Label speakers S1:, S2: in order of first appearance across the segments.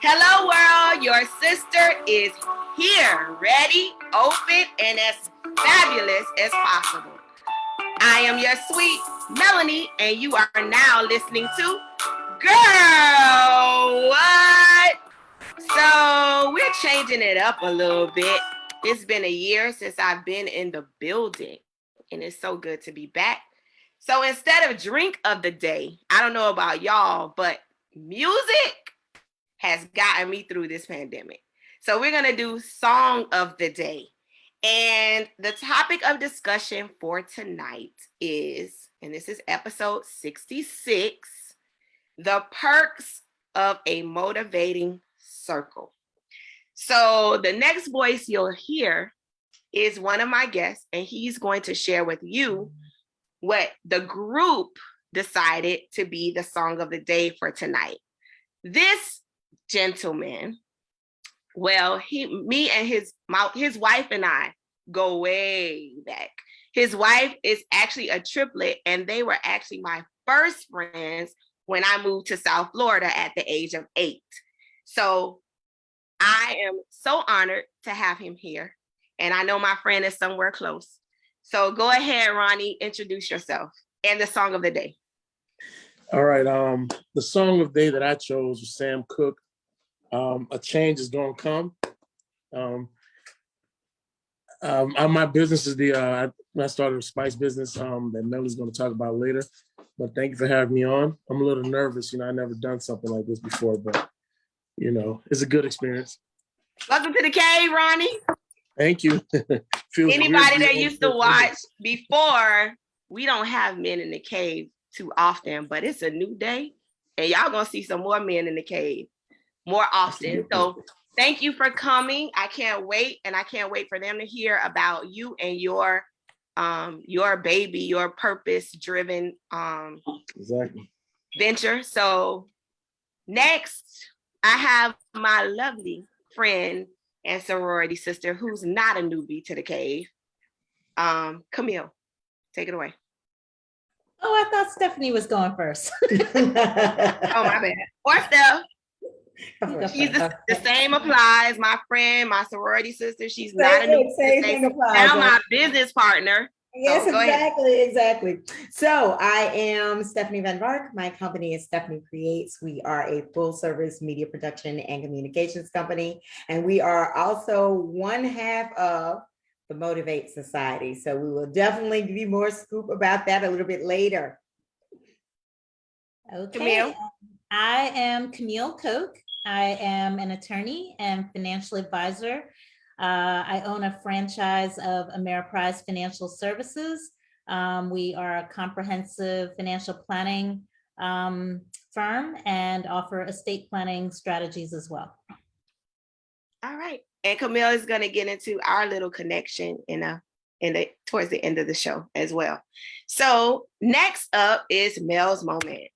S1: Hello, world. Your sister is here, ready, open, and as fabulous as possible. I am your sweet Melanie, and you are now listening to Girl What? So we're changing it up a little bit. It's been a year since I've been in the building, and it's so good to be back. So instead of drink of the day, I don't know about y'all, but music has gotten me through this pandemic. So we're going to do song of the day. And the topic of discussion for tonight is, and this is episode 66, the perks of a motivating circle. So the next voice you'll hear is one of my guests, and he's going to share with you what the group decided to be the song of the day for tonight. This gentleman, well, me and his wife and I go way back. His wife is actually a triplet, and they were actually my first friends when I moved to South Florida at the age of 8. So I am so honored to have him here, and I know my friend is somewhere close. So go ahead, Ronnie, introduce yourself and the song of the day.
S2: All right. The song of the day that I chose was Sam Cooke. A change is gonna come. My business is I started a spice business that Melly's gonna talk about later. But thank you for having me on. I'm a little nervous. I never done something like this before, but it's a good experience.
S1: Welcome to the cave, Ronnie.
S2: Thank you.
S1: Anybody that used to watch before, we don't have men in the cave too often, but it's a new day, and y'all gonna see some more men in the cave more often. So thank you for coming. I can't wait, and I can't wait for them to hear about you and your baby, your purpose-driven
S2: exactly
S1: venture. So next, I have my lovely friend and sorority sister who's not a newbie to the cave. Camille, take it away.
S3: Oh, I thought Stephanie was going first.
S1: Oh, my bad. Or Steph. She's the same applies. My friend, my sorority sister, she's not a new.
S3: Same thing applies.
S1: Now my business partner.
S3: Yes, exactly. So I am Stephanie Van Vark. My company is Stephanie Creates. We are a full service media production and communications company. And we are also one half of the Motiv8 Society. So we will definitely give you more scoop about that a little bit later.
S1: Okay. Camille.
S3: I am Camille Koch. I am an attorney and financial advisor. I own a franchise of Ameriprise Financial Services. We are a comprehensive financial planning firm and offer estate planning strategies as well.
S1: All right. And Camille is going to get into our little connection towards the end of the show as well. So next up is Mel's Moment.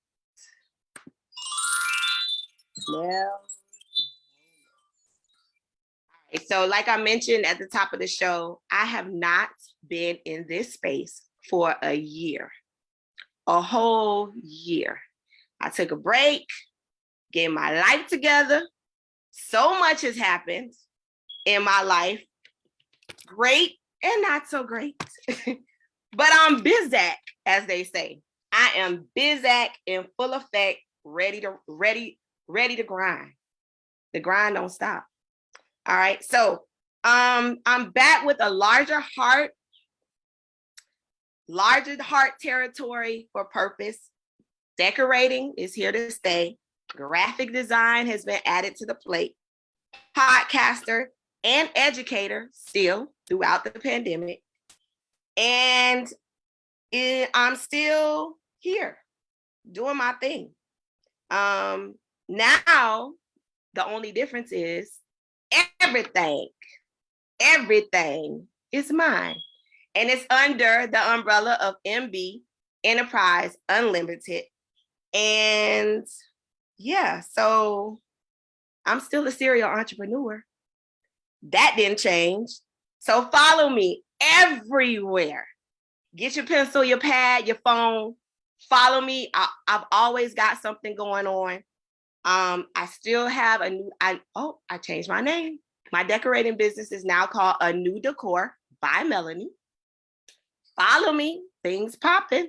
S1: Mel. So like I mentioned at the top of the show, I have not been in this space for a year, a whole year. I took a break, get my life together. So much has happened in my life, great and not so great. But I'm Bizak, as they say. I am Bizak in full effect, ready to grind. The grind don't stop. All right, so I'm back with a larger heart territory for purpose. Decorating is here to stay. Graphic design has been added to the plate. Podcaster and educator still throughout the pandemic. And I'm still here doing my thing. Now, the only difference is everything is mine. And it's under the umbrella of MB Enterprise Unlimited. And yeah, so I'm still a serial entrepreneur. That didn't change. So follow me everywhere. Get your pencil, your pad, your phone. Follow me. I've always got something going on. I still have I changed my name. My decorating business is now called A New Decor by Melanie. Follow me, things popping.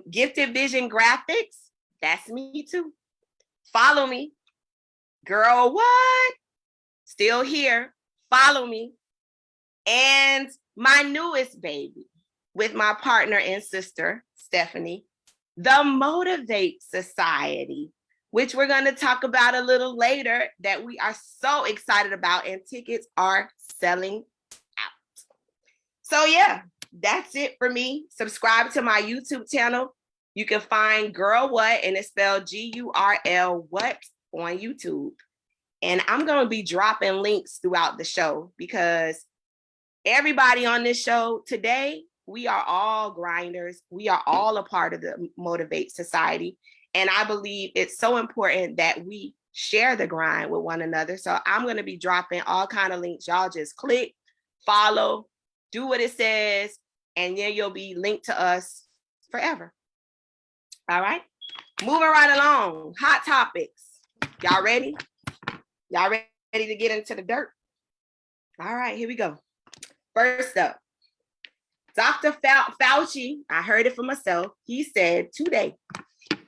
S1: Gifted Vision Graphics, that's me too. Follow me. Girl, what? Still here. Follow me. And my newest baby with my partner and sister, Stephanie, the Motiv8 Society, which we're going to talk about a little later, that we are so excited about, and tickets are selling out. So yeah, that's it for me. Subscribe to my YouTube channel. You can find Girl What, and it's spelled GURL What on YouTube. And I'm going to be dropping links throughout the show, because everybody on this show today, we are all grinders. We are all a part of the Motiv8 Society. And I believe it's so important that we share the grind with one another. So I'm going to be dropping all kind of links. Y'all just click, follow, do what it says, and then you'll be linked to us forever. All right. Moving right along. Hot topics. Y'all ready? Y'all ready to get into the dirt? All right, here we go. First up, Dr. Fauci, I heard it for myself. He said today, and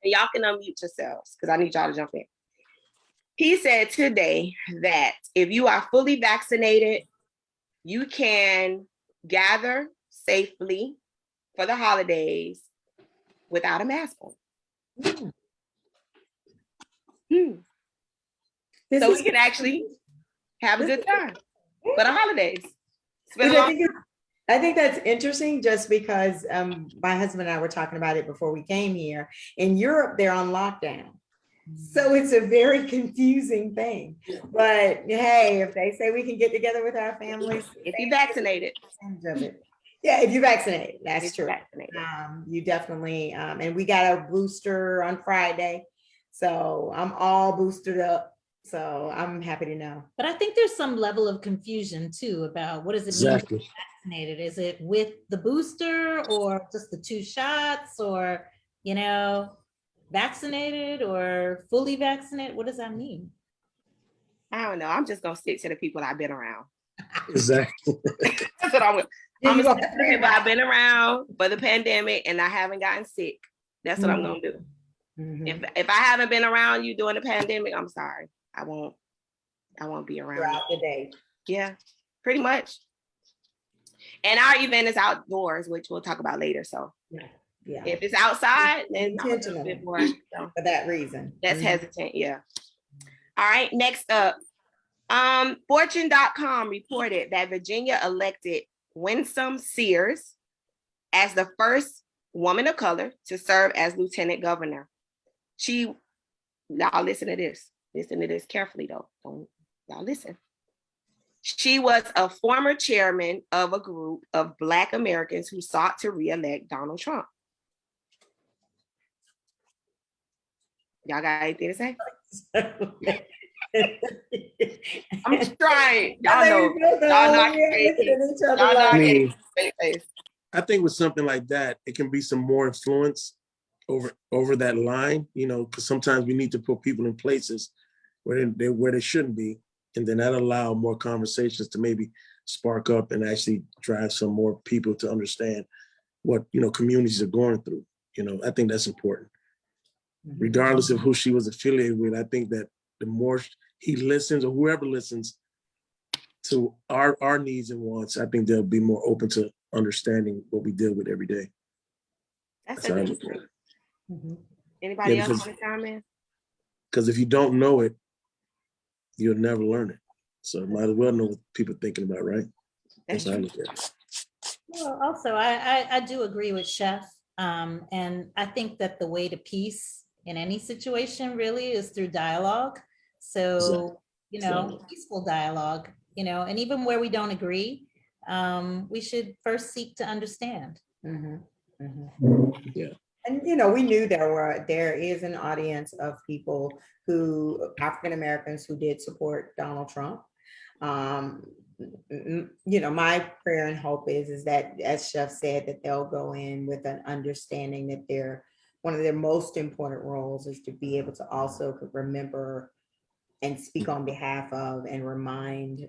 S1: y'all can unmute yourselves because I need y'all to jump in. He said today that if you are fully vaccinated, you can gather safely for the holidays without a mask on. So we can actually have a good time for the holidays.
S4: I think that's interesting, just because my husband and I were talking about it before we came here. In Europe, they're on lockdown. So it's a very confusing thing. But hey, if they say we can get together with our families,
S1: if you're vaccinated.
S4: Yeah, if you're vaccinated, that's true.
S1: Vaccinated.
S4: You definitely, and we got a booster on Friday. So I'm all boosted up. So I'm happy to know.
S3: But I think there's some level of confusion too about what does it mean to be vaccinated? Is it with the booster or just the 2 shots, or, you know, vaccinated or fully vaccinated? What does that mean?
S1: I don't know. I'm just going to stick to the people I've been around.
S2: Exactly.
S1: That's what I'm going to stick to the people I've been around for the pandemic, and I haven't gotten sick. That's what I'm going to do. Mm-hmm. If I haven't been around you during the pandemic, I'm sorry. I won't be around
S4: throughout the day.
S1: Yeah, pretty much. And our event is outdoors, which we'll talk about later. So yeah. If it's outside, then
S4: intentional
S1: more, so.
S4: For that reason.
S1: That's hesitant, yeah. All right, next up. Fortune.com reported that Virginia elected Winsome Sears as the first woman of color to serve as lieutenant governor. Y'all listen to this. Listen to this carefully, though. Y'all listen. She was a former chairman of a group of Black Americans who sought to re-elect Donald Trump. Y'all got anything to say? I'm trying. Y'all know
S2: I think with something like that, it can be some more influence over that line, you know, because sometimes we need to put people in places where they shouldn't be, and then that allow more conversations to maybe spark up and actually drive some more people to understand what, you know, communities are going through. You know, I think that's important. Regardless of who she was affiliated with, I think that the more he listens, or whoever listens to our needs and wants, I think they'll be more open to understanding what we deal with every day.
S1: That's a good point. Anybody else want to chime in?
S2: Because if you don't know it, you'll never learn it. So might as well know what people are thinking about, right? That's how I look at it.
S3: Well, also, I do agree with Chef. And I think that the way to peace in any situation really is through dialogue. So, you know, peaceful dialogue, you know, and even where we don't agree, we should first seek to understand.
S2: Yeah.
S4: And, you know, we knew there is an audience of people African Americans who did support Donald Trump. You know, my prayer and hope is that, as Chef said, that they'll go in with an understanding that they're one of their most important roles is to be able to also remember and speak on behalf of and remind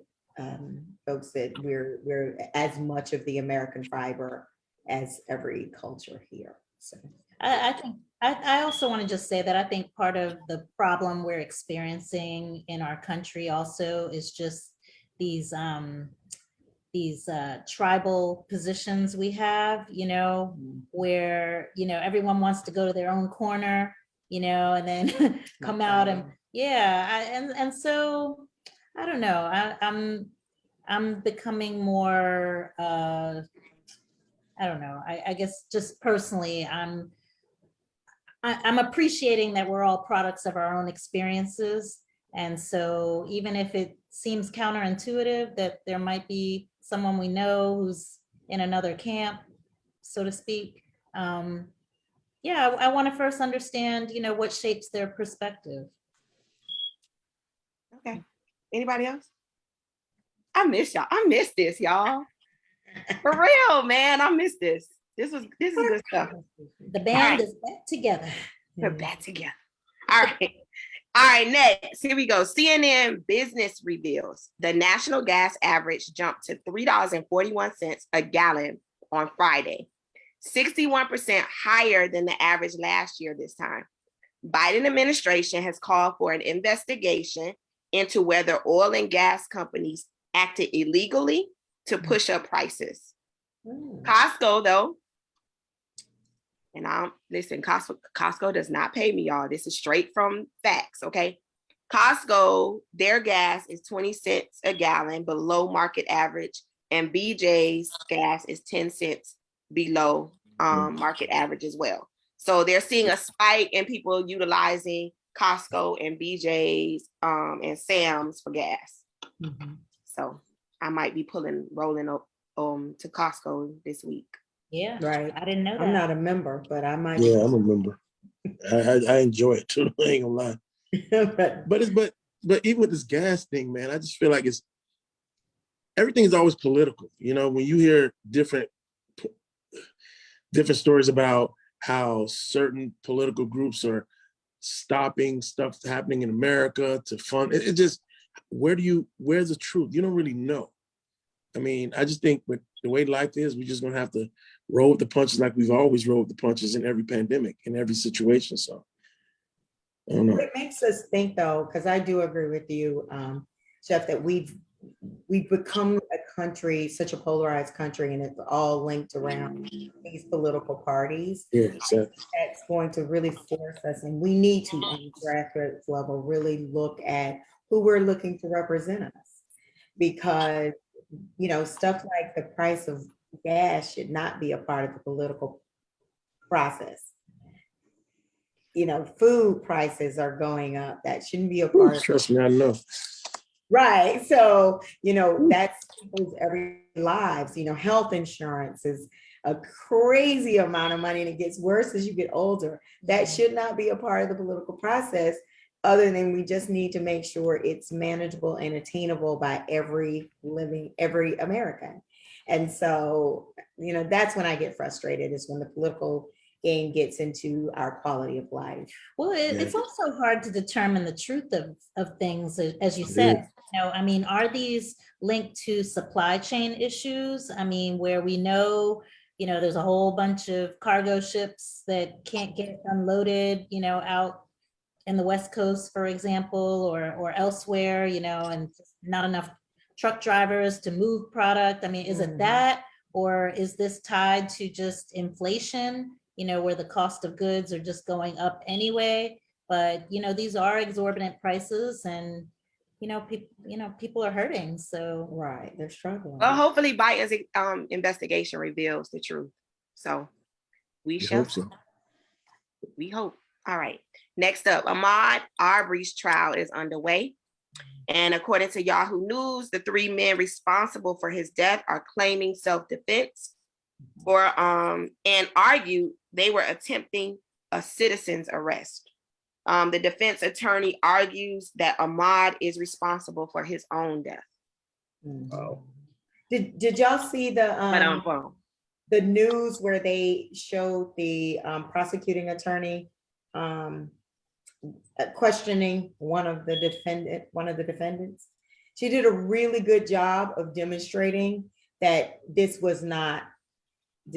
S4: folks that we're as much of the American fiber as every culture here. So
S3: I think I also want to just say that I think part of the problem we're experiencing in our country also is just these tribal positions we have, where, everyone wants to go to their own corner, and then come out and and so I don't know. I'm becoming more I don't know. I guess just personally, I'm appreciating that we're all products of our own experiences. And so even if it seems counterintuitive that there might be someone we know who's in another camp, so to speak, I want to first understand, what shapes their perspective.
S1: Okay. Anybody else? I miss y'all. I miss this, y'all. For real, man. I miss this. This is good stuff.
S3: The band is back together.
S1: We're back together. All right, next. Here we go. CNN Business reveals the national gas average jumped to $3.41 a gallon on Friday, 61% higher than the average last year this time. Biden administration has called for an investigation into whether oil and gas companies acted illegally to push up prices. Costco, though, and listen, Costco does not pay me, y'all. This is straight from facts, okay? Costco, their gas is 20 cents a gallon below market average, and BJ's gas is 10 cents below market average as well. So they're seeing a spike in people utilizing Costco and BJ's and Sam's for gas. So I might be rolling up to Costco this week.
S3: Yeah,
S4: right.
S3: I didn't know that.
S4: I'm not a member, but I might.
S2: Yeah, I'm a member. I enjoy it too. I ain't gonna lie. But even with this gas thing, man, I just feel like everything is always political. When you hear different stories about how certain political groups are stopping stuff happening in America to fund it, just where's the truth? You don't really know. I mean, I just think with the way life is, we're just gonna have to roll with the punches like we've always rolled the punches in every pandemic, in every situation. So I don't know.
S4: It makes us think, though, because I do agree with you, Chef, that we've become a country, such a polarized country, and it's all linked around these political parties.
S2: Yeah, exactly.
S4: That's going to really force us, and we need to, on the grassroots level, really look at who we're looking to represent us, because stuff like the price of gas should not be a part of the political process. Food prices are going up. That shouldn't be a part of.
S2: Trust me, I know.
S4: Right. So, that's people's everyday lives. Health insurance is a crazy amount of money, and it gets worse as you get older. That should not be a part of the political process, other than we just need to make sure it's manageable and attainable by every American. And so, that's when I get frustrated, is when the political game gets into our quality of life.
S3: Well, it's also hard to determine the truth of things, as you said. Are these linked to supply chain issues? Where we know, there's a whole bunch of cargo ships that can't get unloaded, out in the West Coast, for example, or elsewhere, and not enough truck drivers to move product. Is it that, or is this tied to just inflation, where the cost of goods are just going up anyway? But, these are exorbitant prices, and, people are hurting. So,
S4: right, they're struggling.
S1: Well, hopefully Biden's investigation reveals the truth. So we shall.
S2: So.
S1: We hope. All right. Next up, Ahmaud Arbery's trial is underway. And according to Yahoo News, the 3 men responsible for his death are claiming self-defense and argued they were attempting a citizen's arrest. The defense attorney argues that Ahmaud is responsible for his own death.
S4: Wow. Did y'all see the the news where they showed the prosecuting attorney questioning one of the defendants. She did a really good job of demonstrating that this was not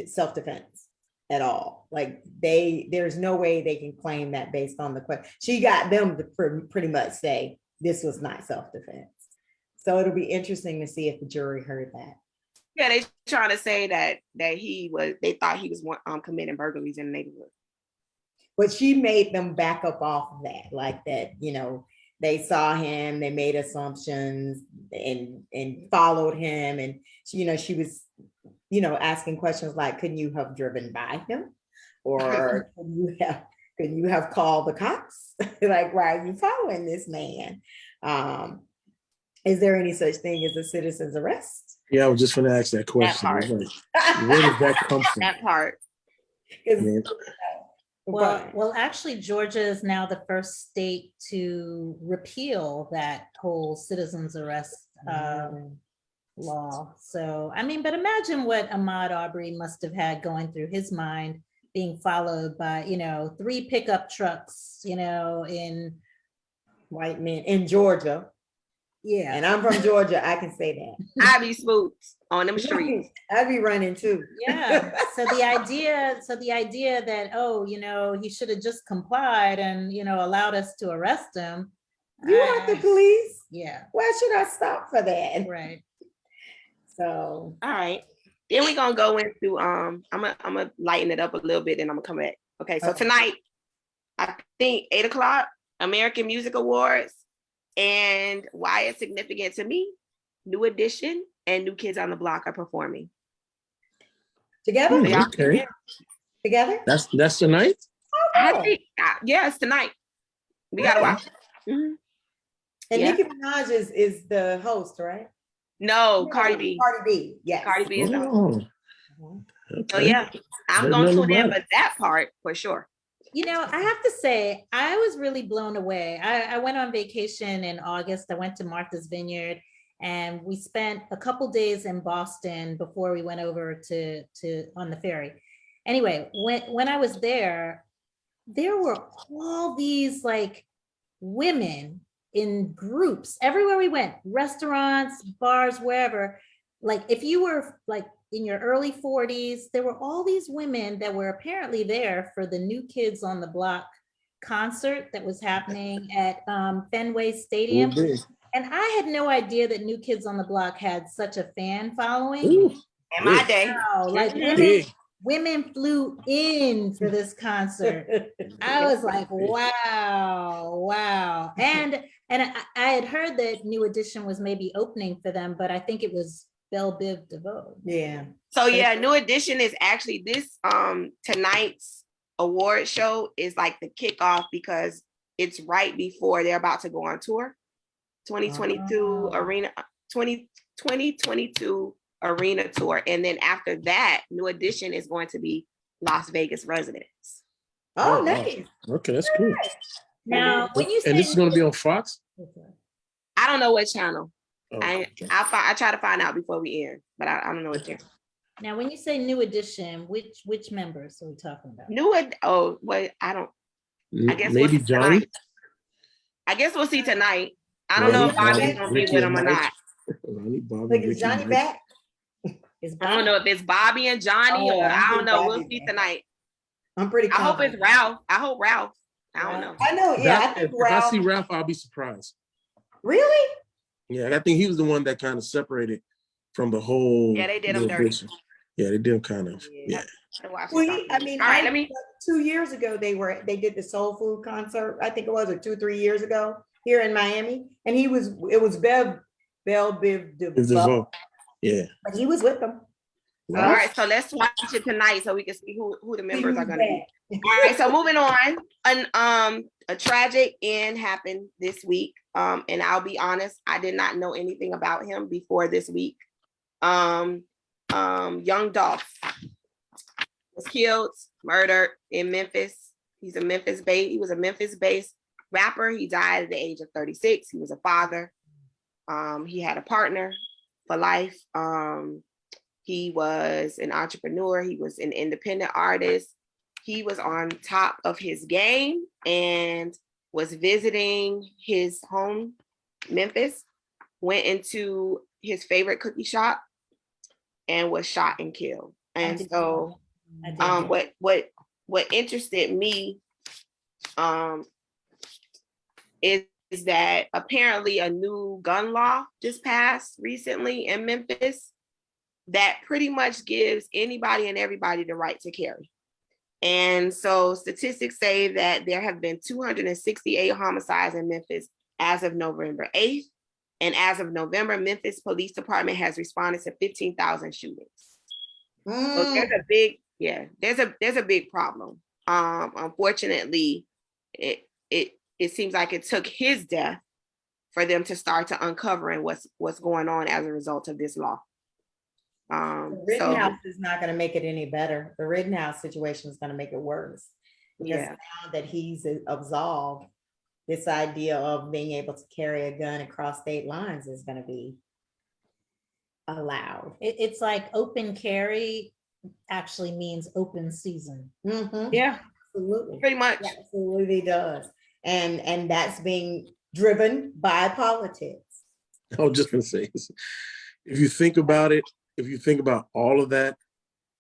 S4: self-defense at all. Like there's no way they can claim that based on the question. She got them to pretty much say this was not self-defense. So it'll be interesting to see if the jury heard that.
S1: Yeah, they trying to say that they thought he was committing burglaries in the neighborhood.
S4: But she made them back up off of that, like that, they saw him, they made assumptions and followed him. And she was, asking questions like, couldn't you have driven by him? Or could you have called the cops? Like, why are you following this man? Is there any such thing as a citizen's arrest?
S2: Yeah, I was just going to ask that question. Where does that come from?
S1: That part.
S3: Well, actually, Georgia is now the first state to repeal that whole citizen's arrest law. So, I mean, but imagine what Ahmaud Arbery must have had going through his mind, being followed by, 3 pickup trucks, in
S4: white men in Georgia.
S3: Yeah.
S4: And I'm from Georgia. I can say that.
S1: I be smooth on them streets.
S4: I'd be running too.
S3: Yeah. So the idea that, he should have just complied and, allowed us to arrest him.
S4: You are the police.
S3: Yeah.
S4: Why should I stop for that?
S3: Right.
S4: So.
S1: All right. Then we're gonna go into I'm gonna lighten it up a little bit and I'm gonna come back. Okay, so tonight, I think 8:00, American Music Awards. And why it's significant to me, New Edition and New Kids on the Block are performing.
S4: Together?
S2: Okay.
S4: Together?
S2: That's tonight?
S1: I think, yeah, it's tonight. We gotta watch it. Mm-hmm.
S4: And Nicki Minaj is the host, right?
S1: No, Cardi B.
S4: Cardi B, yes.
S1: Cardi B is the host.
S2: Okay.
S1: So yeah, I'm gonna tune in for that part for sure.
S3: I have to say, I was really blown away. I went on vacation in August. I went to Martha's Vineyard and we spent a couple days in Boston before we went over to on the ferry. Anyway, when I was there were all these like women in groups everywhere we went, restaurants, bars, wherever. Like if you were like in your early 40s, there were all these women that were apparently there for the New Kids on the Block concert that was happening at Fenway Stadium. And I had no idea that New Kids on the Block had such a fan following.
S1: In my day.
S3: Wow, like women flew in for this concert. I was like, wow. And I had heard that New Edition was maybe opening for them, but I think it was Belle Biv DeVoe.
S4: Yeah.
S1: So yeah, New Edition is actually this tonight's award show is like the kickoff because it's right before they're about to go on tour. 2022 arena tour. And then after that, New Edition is going to be Las Vegas residents.
S4: Oh, nice.
S2: Okay, that's cool.
S3: Now, when you say
S2: and this is going to be on Fox?
S1: I don't know what channel.
S2: Oh,
S1: I try to find out before we end, but I don't know what channel.
S3: Now, when you say New Edition, which members are we talking about?
S1: I don't. I guess
S2: maybe
S1: we'll
S2: Johnny.
S1: Tonight. I guess we'll see tonight. I don't know if Bobby's gonna be with him or not.
S4: Like, is Johnny back?
S1: I don't know if it's Bobby and Johnny or I don't know. We'll see tonight.
S4: I'm pretty confident.
S1: I hope it's Ralph. I hope Ralph. I don't know.
S4: I know. Yeah, I think Ralph.
S2: If I see Ralph, I'll be surprised.
S4: Really?
S2: Yeah, I think he was the one that kind of separated from the whole.
S1: Yeah, they did him dirty.
S2: Yeah, they did him kind of. Yeah.
S4: Well, I mean,
S1: all right.
S4: 2 years ago they did the Soul Food concert. I think it was 2 or 3 years ago here in Miami, and it was Belle Biv DeVoe.
S2: Yeah,
S4: but he was with them.
S1: All right, so let's watch it tonight so we can see who the members are going to be. All right, so moving on, a tragic end happened this week, and I'll be honest, I did not know anything about him before this week. Young Dolph was killed, murdered in Memphis. He was a Memphis-based rapper. He died at the age of 36. He was a father. He had a partner for life. He was an entrepreneur. He was an independent artist. He was on top of his game and was visiting his home, Memphis, went into his favorite cookie shop and was shot and killed. And so what interested me is that apparently a new gun law just passed recently in Memphis that pretty much gives anybody and everybody the right to carry. And so statistics say that there have been 268 homicides in Memphis as of November 8th. And as of November, Memphis Police Department has responded to 15,000 shootings. So there's a big, there's a big problem. Unfortunately, it seems like it took his death for them to start to uncovering what's going on as a result of this law.
S4: The Rittenhouse is not going to make it any better. The Rittenhouse situation is going to make it worse. Because now that he's absolved, this idea of being able to carry a gun across state lines is going to be allowed.
S3: It's like open carry actually means open season.
S4: Mm-hmm.
S1: Yeah,
S4: absolutely.
S1: Pretty much.
S4: It absolutely does. And that's being driven by politics.
S2: I was just going to say, if you think about it, if you think about all of that,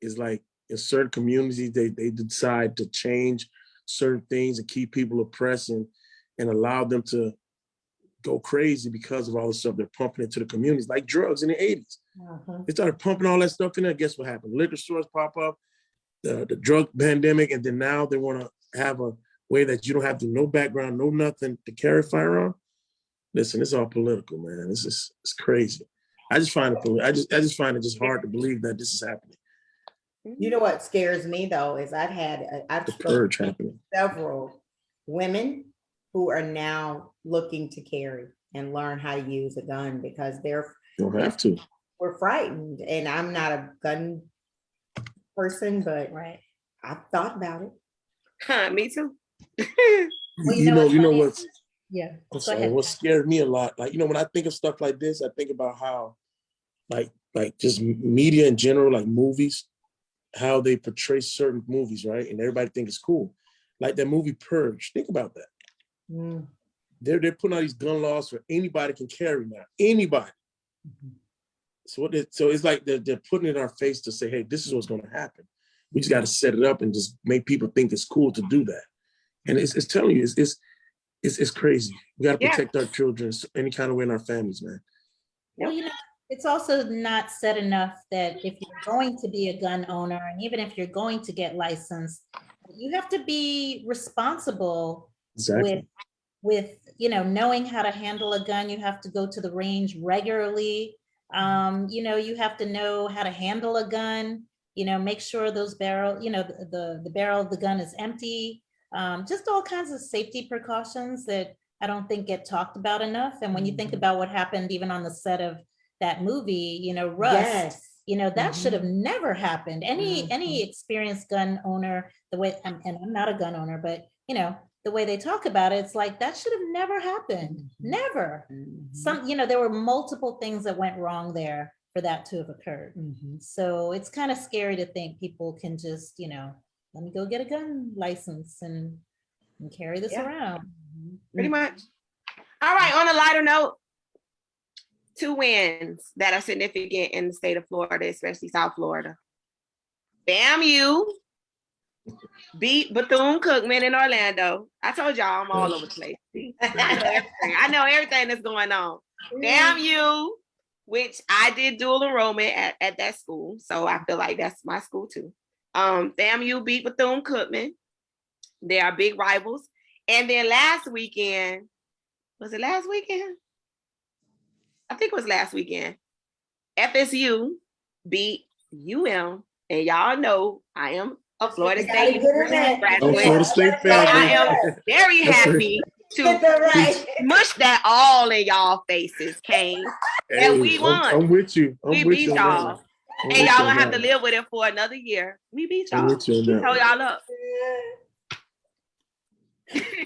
S2: it's like in certain communities, they decide to change certain things and keep people oppressed and allow them to go crazy because of all the stuff they're pumping into the communities, like drugs in the 80s.
S4: Uh-huh.
S2: They started pumping all that stuff in there. Guess what happened? Liquor stores pop up, the drug pandemic, and then now they want to have a way that you don't have to, no background, no nothing to carry a firearm. Listen, it's all political, man. It's crazy. I just find it find it just hard to believe that this is happening.
S4: You know what scares me though is I've
S2: The purge happening.
S4: Several women who are now looking to carry and learn how to use a gun because
S2: You don't have to.
S4: we're frightened. And I'm not a gun person, but I've thought about it.
S1: Me too.
S3: Well,
S2: you know what's what scared me a lot, like, when I think of stuff like this, I think about how like just media in general, like movies, how they portray certain movies, right? And everybody thinks it's cool. Like that movie Purge. Think about that.
S4: Mm.
S2: They're putting out these gun laws for anybody can carry now. Anybody.
S4: Mm-hmm.
S2: So it's like they're putting it in our face to say, hey, this is what's going to happen. We just got to set it up and just make people think it's cool to do that. And it's telling you, it's crazy. We got to protect our children any kind of way in our families, man.
S3: Well, it's also not said enough that if you're going to be a gun owner, and even if you're going to get licensed, you have to be responsible with knowing how to handle a gun. You have to go to the range regularly. You have to know how to handle a gun, make sure those barrel, the barrel of the gun is empty. Just all kinds of safety precautions that I don't think get talked about enough. And when you think about what happened even on the set of that movie, Rust, that should have never happened. Any experienced gun owner, the way, and I'm not a gun owner, but the way they talk about it, it's like that should have never happened. Never. There were multiple things that went wrong there for that to have occurred. So it's kind of scary to think people can just, let me go get a gun license and carry this around.
S1: Pretty much. All right, on a lighter note, 2 wins that are significant in the state of Florida, especially South Florida. FAMU beat Bethune-Cookman in Orlando. I told y'all I'm all over the place. I know everything that's going on. FAMU, which I did dual enrollment at that school, so I feel like that's my school too. FAMU beat Bethune-Cookman. They are big rivals. And then last weekend, was it last weekend? I think it was last weekend. FSU beat UM, and y'all know I am a Florida State graduate.
S2: Florida State fan.
S1: I am very happy to mush that all in y'all faces, Kane. And we won.
S2: I'm with you.
S1: We beat y'all. And y'all gonna have to live with it for another year. We beat y'all. We told y'all up.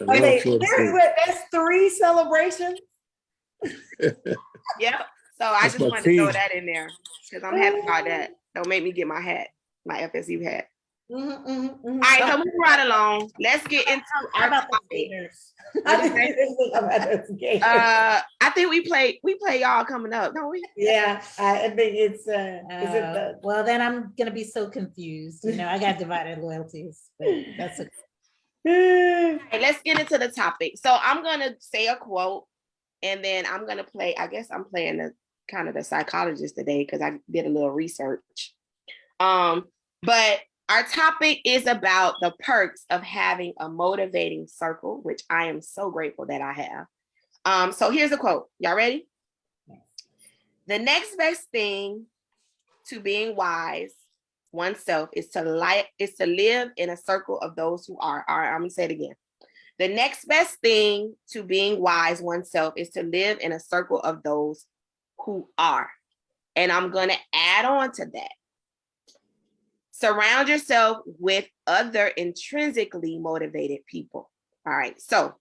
S4: That's 3 celebrations.
S1: Yep. So I just wanted to throw that in there because I'm happy about that. Don't make me get my hat, my FSU hat.
S4: Mhm, mhm, mhm.
S1: All right, so moving right along. Let's get into
S3: How
S1: our
S3: about the
S1: topic.
S3: Gators?
S1: What you say?
S4: About those games.
S1: I think we play y'all coming up, don't we?
S4: Yeah, I think it's, is it the,
S3: Well, then I'm gonna be so confused. You know, I got divided loyalties, but that's okay.
S1: All right, let's get into the topic. So I'm gonna say a quote, and then I'm gonna play. I guess I'm playing the kind of the psychologist today because I did a little research. But our topic is about the perks of having a motivating circle, which I am so grateful that I have. So here's a quote. Y'all ready? The next best thing to being wise oneself is to live in a circle of those who are. All right, I'm gonna say it again. The next best thing to being wise oneself is to live in a circle of those who are. And I'm gonna add on to that. Surround yourself with other intrinsically motivated people. All right, so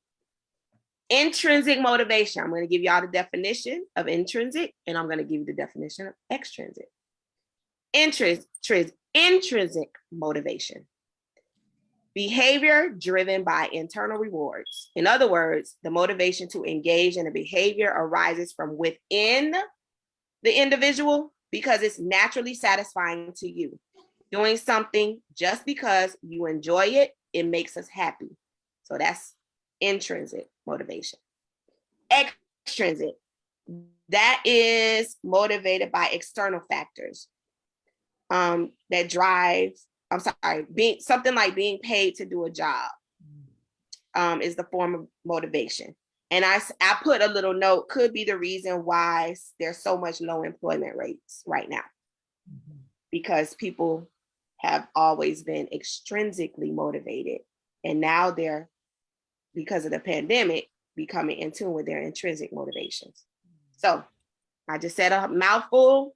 S1: intrinsic motivation. I'm going to give y'all the definition of intrinsic, and I'm going to give you the definition of extrinsic. Intrinsic motivation. Behavior driven by internal rewards. In other words, the motivation to engage in a behavior arises from within the individual because it's naturally satisfying to you. Doing something just because you enjoy it, it makes us happy. So that's intrinsic motivation. Extrinsic, that is motivated by external factors that drive, something like being paid to do a job is the form of motivation. And I put a little note, could be the reason why there's so much low employment rates right now. Because people have always been extrinsically motivated. And now they're, because of the pandemic, becoming in tune with their intrinsic motivations. So I just said a mouthful.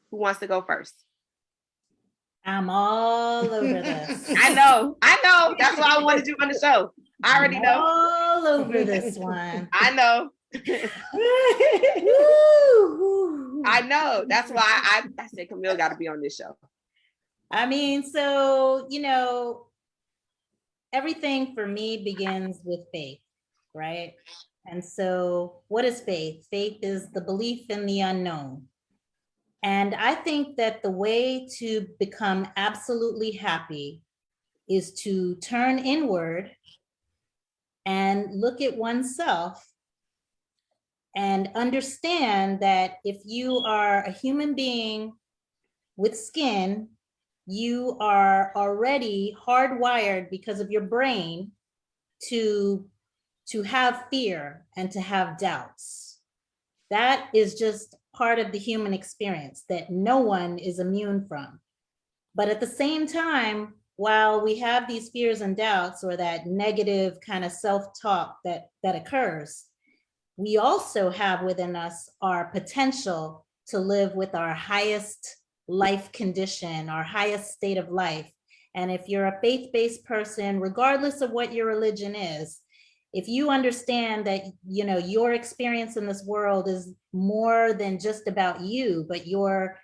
S1: Who wants to go first?
S3: I'm all over this.
S1: I know. That's why I wanted you on the show. I already know.
S3: All over this one.
S1: I know. I know. That's why I said Camille got to be on this show.
S3: I mean, so, you know, everything for me begins with faith, right? And so what is faith? Faith is the belief in the unknown. And I think that the way to become absolutely happy is to turn inward and look at oneself and understand that if you are a human being with skin, you are already hardwired because of your brain to have fear and to have doubts. That is just part of the human experience that no one is immune from. But at the same time, while we have these fears and doubts or that negative kind of self-talk that occurs, we also have within us our potential to live with our highest life condition, our highest state of life. And if you're a faith-based person, regardless of what your religion is, if you understand that, you know, your experience in this world is more than just about you, but your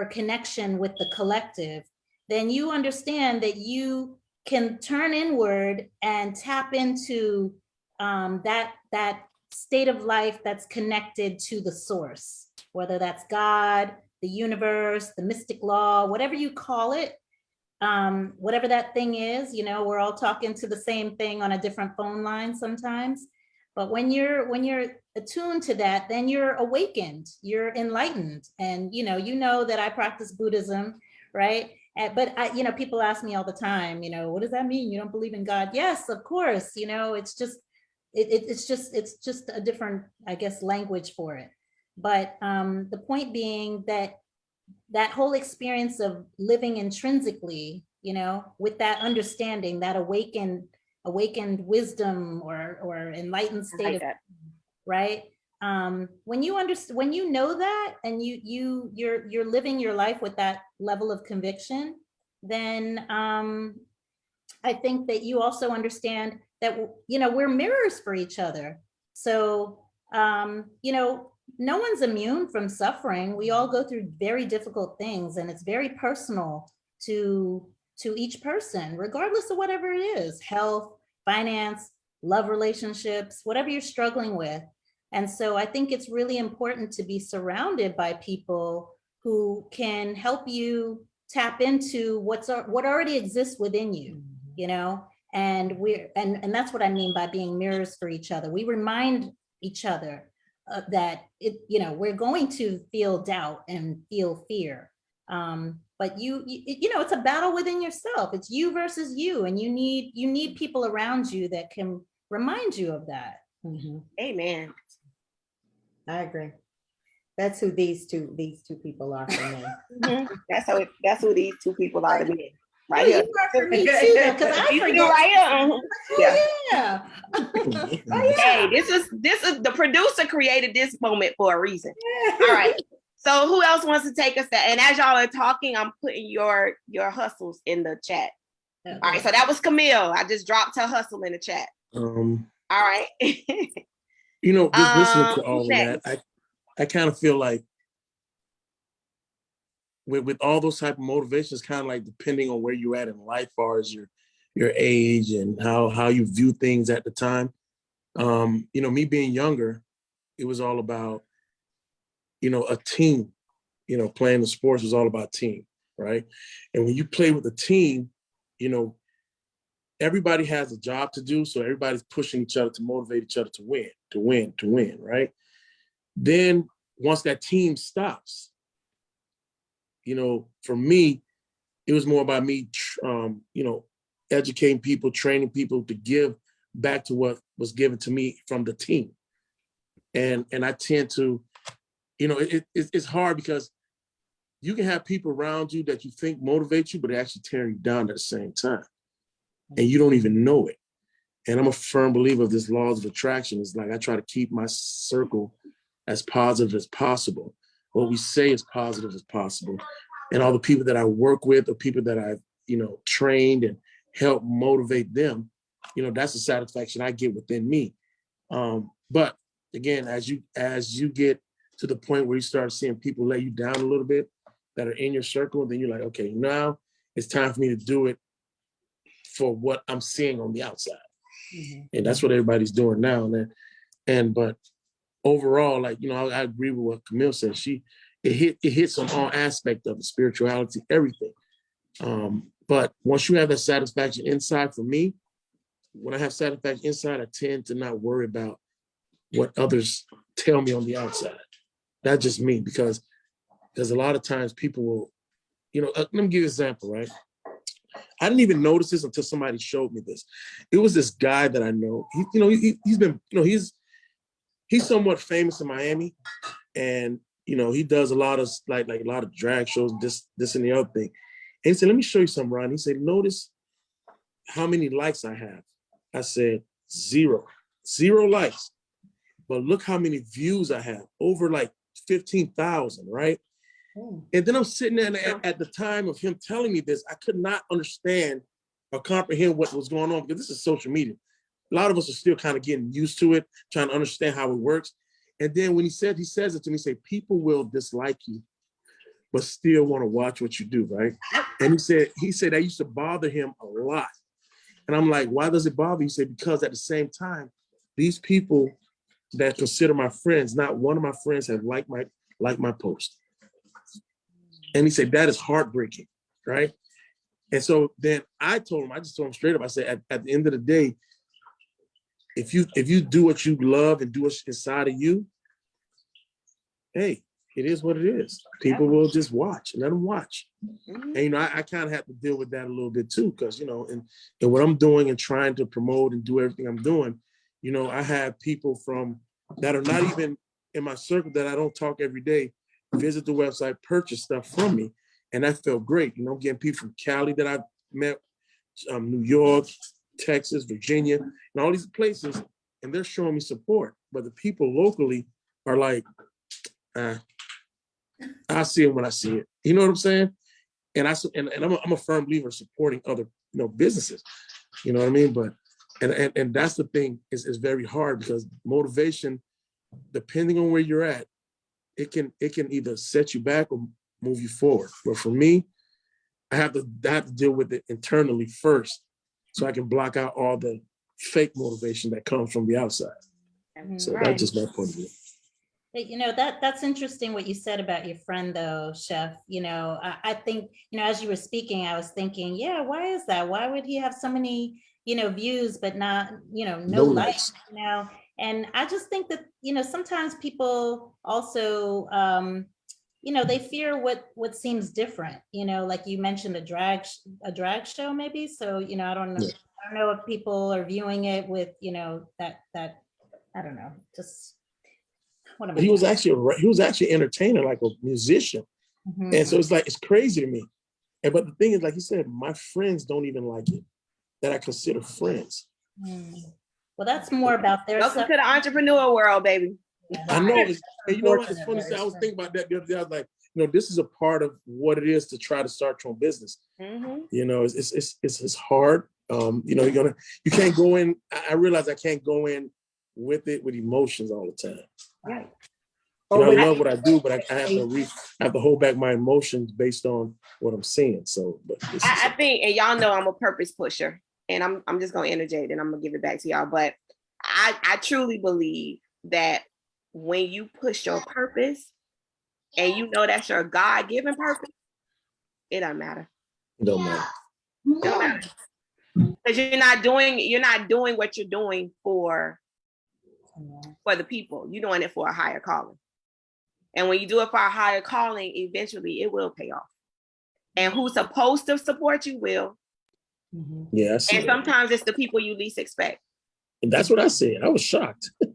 S3: connection with the collective, then you understand that you can turn inward and tap into that state of life that's connected to the source, whether that's God, the universe, the mystic law, whatever you call it, whatever that thing is. You know, we're all talking to the same thing on a different phone line sometimes. But when you're attuned to that, then you're awakened, you're enlightened. And you know that I practice Buddhism, right? But you know, people ask me all the time, you know, what does that mean? You don't believe in God? Yes, of course. You know, it's just it's just a different, I guess, language for it. But the point being that that whole experience of living intrinsically, you know, with that understanding, that awakened wisdom or enlightened state of, right? When you understand, when you know that, and you're living your life with that level of conviction, then I think that you also understand that, you know, we're mirrors for each other. So, you know, no one's immune from suffering. We all go through very difficult things, and it's very personal to each person, regardless of whatever it is, health, finance, love relationships, whatever you're struggling with. And so I think it's really important to be surrounded by people who can help you tap into what already exists within you, you know? And and that's what I mean by being mirrors for each other. We remind each other that we're going to feel doubt and feel fear. But it's a battle within yourself. It's you versus you, and you need people around you that can remind you of that.
S1: Amen.
S4: I agree. That's who these two people are for me.
S1: That's who these two people are to me. Right
S3: You
S1: here.
S3: are for me too, because I forget.
S1: Right here.
S3: Yeah.
S1: Hey, this is the producer created this moment for a reason. All right. So who else wants to take us there? And as y'all are talking, I'm putting your hustles in the chat.
S3: Okay.
S1: All right. So that was Camille. I just dropped her hustle in the chat. All right.
S2: Just listening to all of that, I kind of feel like with all those type of motivations, kind of like depending on where you're at in life, as far as your age and how you view things at the time. Me being younger, it was all about, a team. Playing the sports was all about team, right? And when you play with a team, everybody has a job to do, so everybody's pushing each other to motivate each other to win, right? Then once that team stops, for me, it was more about me, educating people, training people to give back to what was given to me from the team. And I tend to, it's hard because you can have people around you that you think motivate you, but they actually tear you down at the same time. And you don't even know it. And I'm a firm believer of this laws of attraction. It's like I try to keep my circle as positive as possible. What we say is positive as possible. And all the people that I work with, or people that I've, trained and helped motivate them, that's the satisfaction I get within me. But again, as you get to the point where you start seeing people let you down a little bit that are in your circle, then you're like, okay, now it's time for me to do it for what I'm seeing on the outside. And that's what everybody's doing now. But overall, like, I agree with what Camille said. It hits on all aspects of the spirituality, everything. But once you have that satisfaction inside, for me, when I have satisfaction inside, I tend to not worry about what others tell me on the outside. That's just me, because a lot of times people will, let me give you an example, right? I didn't even notice this until somebody showed me this. It was this guy that I know. He's been, he's somewhat famous in Miami, and he does a lot of like a lot of drag shows, this and the other thing. And he said, "Let me show you something, Ron." He said, "Notice how many likes I have." I said, zero likes. But look how many views I have, over like 15,000, right? And then I'm sitting there, and at the time of him telling me this, I could not understand or comprehend what was going on, because this is social media. A lot of us are still kind of getting used to it, trying to understand how it works. And then when he says it to me, say, people will dislike you, but still want to watch what you do, right? And he said that used to bother him a lot. And I'm like, why does it bother you? He said, because at the same time, these people that consider my friends, not one of my friends have liked my post. And he said, that is heartbreaking, right? And so then I just told him straight up, I said, at the end of the day, if you do what you love and do what's inside of you, hey, it is what it is. People will just watch, let them watch. And, I kind of have to deal with that a little bit too, because, and what I'm doing and trying to promote and do everything I'm doing, I have people that are not even in my circle, that I don't talk every day, visit the website, purchase stuff from me. And that felt great. Getting people from Cali that I've met, New York, Texas, Virginia, and all these places, and they're showing me support. But the people locally are like, I see it when I see it. You know what I'm saying? And I'm a firm believer in supporting other, businesses. You know what I mean? But and that's the thing, is very hard, because motivation, depending on where you're at, it can either set you back or move you forward. But for me, I have to deal with it internally first, so I can block out all the fake motivation that comes from the outside. So
S1: Right.
S2: that's just my point of view.
S3: You know, that's interesting what you said about your friend though, Chef. You know, I think, you know, as you were speaking, I was thinking, yeah, why is that? Why would he have so many, you know, views, but not, you know, no likes, you know? And I just think that, you know, sometimes people also, you know, they fear what seems different, you know, like you mentioned a drag show maybe. So, you know, I don't know.
S2: Yeah.
S3: I don't know if people are viewing it with, you know, that I don't know, just what am I
S2: He was
S3: saying?
S2: actually entertaining, like a musician.
S3: Mhm.
S2: And so it's like, it's crazy to me. And but the thing is, like you said, my friends don't even like it, that I consider friends.
S3: Well, that's more about their
S1: Welcome
S3: stuff.
S1: to the entrepreneur world, baby.
S2: I know. And you know what? It's funny. So I was thinking about that the other day. I was like, you know, this is a part of what it is to try to start your own business.
S1: Mm-hmm.
S2: You know, it's hard. You know, you can't go in. I realize I can't go in with it with emotions all the time.
S3: Right.
S2: You know, I love what I do, but I have to hold back my emotions based on what I'm seeing. So, but
S1: I think, and y'all know I'm a purpose pusher, and I'm just gonna interject, and I'm gonna give it back to y'all. But I truly believe that when you push your purpose, and you know that's your God-given purpose, it doesn't matter.
S2: it don't matter.
S1: It don't matter. Because you're not doing what you're doing for the people. You're doing it for a higher calling. And when you do it for a higher calling, eventually it will pay off. And who's supposed to support you will.
S2: Yes.
S1: And sometimes it's the people you least expect.
S2: And that's what I said. I was shocked. To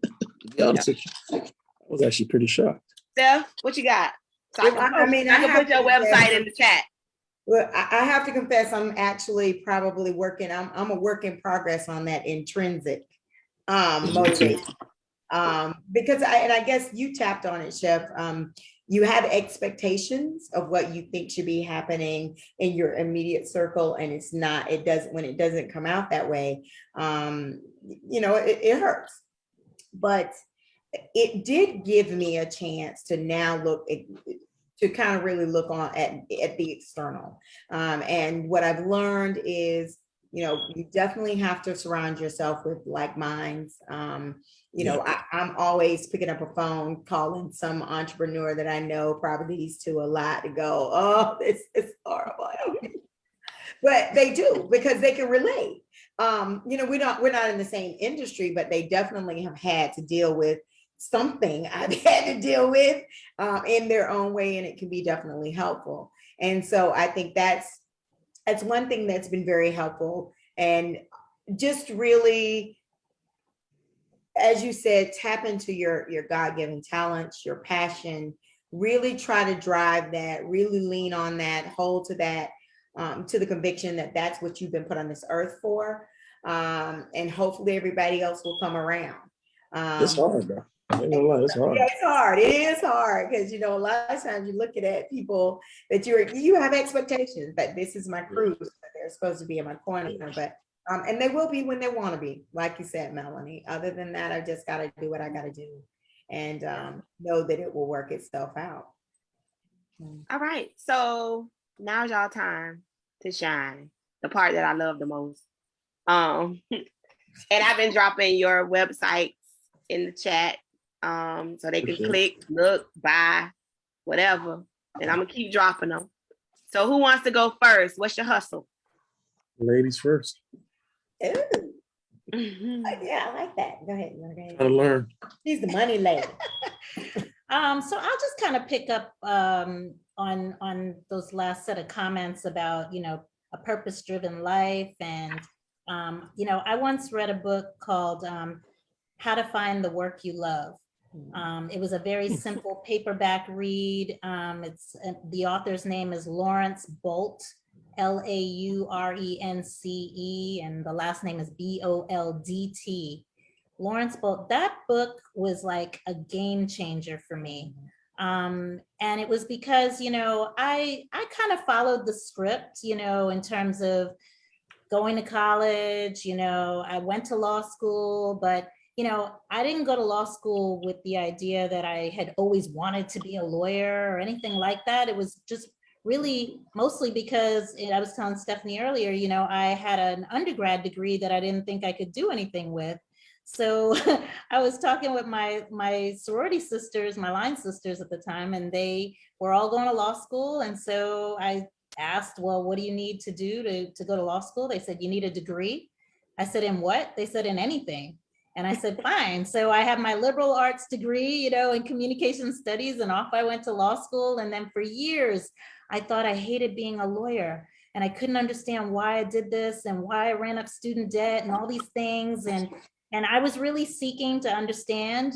S2: be honest with you, I was actually pretty shocked.
S1: Steph, what you got? So I can put your website in the chat.
S4: Well, I have to confess, I'm actually probably working. I'm a work in progress on that intrinsic motivation. Because I guess you tapped on it, Chef. You have expectations of what you think should be happening in your immediate circle, and when it doesn't come out that way, you know, it hurts. But it did give me a chance to now to kind of really look at the external. And what I've learned is, you know, you definitely have to surround yourself with like minds. You know, I'm always picking up a phone, calling some entrepreneur that I know probably needs to a lot to go, oh, it's horrible. But they do, because they can relate. You know, we're not in the same industry, but they definitely have had to deal with something I've had to deal with in their own way, and it can be definitely helpful. And so I think that's one thing that's been very helpful. And just really, as you said, tap into your God-given talents, your passion, really try to drive that, really lean on that, hold to that, to the conviction that that's what you've been put on this earth for. And hopefully everybody else will come around.
S2: It's hard, though. I ain't gonna lie, it's hard.
S4: Yeah, it's hard. It is hard, because, you know, a lot of times you're looking at people that you have expectations that this is my crew, that they're supposed to be in my corner, but and they will be when they want to be, like you said, Melanie. Other than that, I just got to do what I got to do, and know that it will work itself out.
S1: All right. So now's y'all time to shine. The part that I love the most. And I've been dropping your websites in the chat. So they can click, look, buy, whatever. And I'm gonna keep dropping them. So who wants to go first? What's your hustle?
S2: Ladies first.
S4: Ooh. Yeah, I like that. Go ahead.
S2: Gotta learn.
S4: She's the money lady.
S3: So I'll just kind of pick up on those last set of comments about, you know, a purpose-driven life. And, you know, I once read a book called How to Find the Work You Love. It was a very simple paperback read. The author's name is Lawrence Bolt, Laurence, and the last name is Boldt. Lawrence Bolt. That book was like a game changer for me. And it was because, you know, I kind of followed the script, you know, in terms of going to college, you know, I went to law school, but, I didn't go to law school with the idea that I had always wanted to be a lawyer or anything like that. It was just really mostly because I was telling Stephanie earlier, I had an undergrad degree that I didn't think I could do anything with. So I was talking with my sorority sisters, my line sisters at the time, and they were all going to law school. And so I asked, well, what do you need to do to go to law school? They said, you need a degree. I said, in what? They said, in anything. And I said, fine. So I have my liberal arts degree, in communication studies, and off I went to law school. And then for years, I thought I hated being a lawyer, and I couldn't understand why I did this and why I ran up student debt and all these things. And I was really seeking to understand,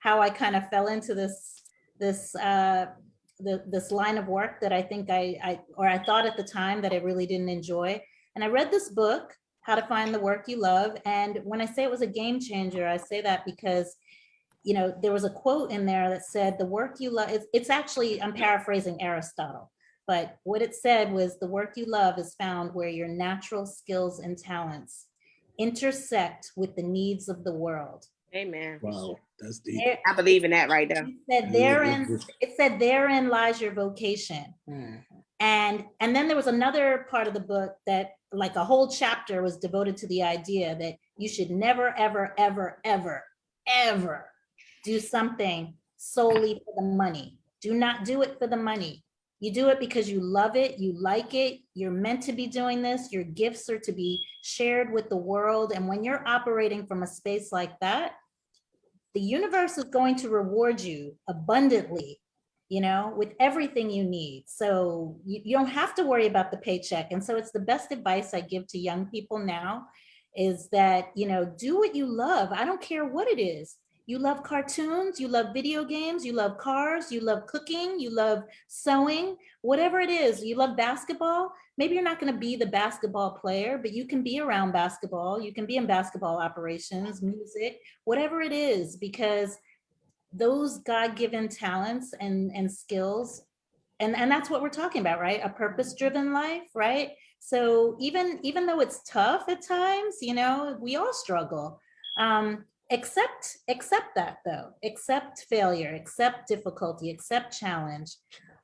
S3: how I kind of fell into this line of work that I think I thought at the time that I really didn't enjoy. And I read this book, How to Find the Work You Love. And when I say it was a game changer, I say that because, there was a quote in there that said, the work you love, it's actually, I'm paraphrasing Aristotle, but what it said was, the work you love is found where your natural skills and talents intersect with the needs of the world.
S1: Amen.
S2: Wow, that's deep.
S1: I believe in that right there.
S3: It said therein lies your vocation. And then there was another part of the book that, like, a whole chapter was devoted to the idea that you should never, ever, ever, ever, ever do something solely for the money. Do not do it for the money. You do it because you love it, you like it, you're meant to be doing this, your gifts are to be shared with the world. And when you're operating from a space like that, the universe is going to reward you abundantly, with everything you need. So you don't have to worry about the paycheck. And so it's the best advice I give to young people now is that, do what you love. I don't care what it is. You love cartoons, you love video games, you love cars, you love cooking, you love sewing, whatever it is, you love basketball. Maybe you're not going to be the basketball player, but you can be around basketball. You can be in basketball operations, music, whatever it is, because those God-given talents and skills, and that's what we're talking about, right? A purpose-driven life, right? So even though it's tough at times, we all struggle. Accept that though, accept failure, accept difficulty, accept challenge.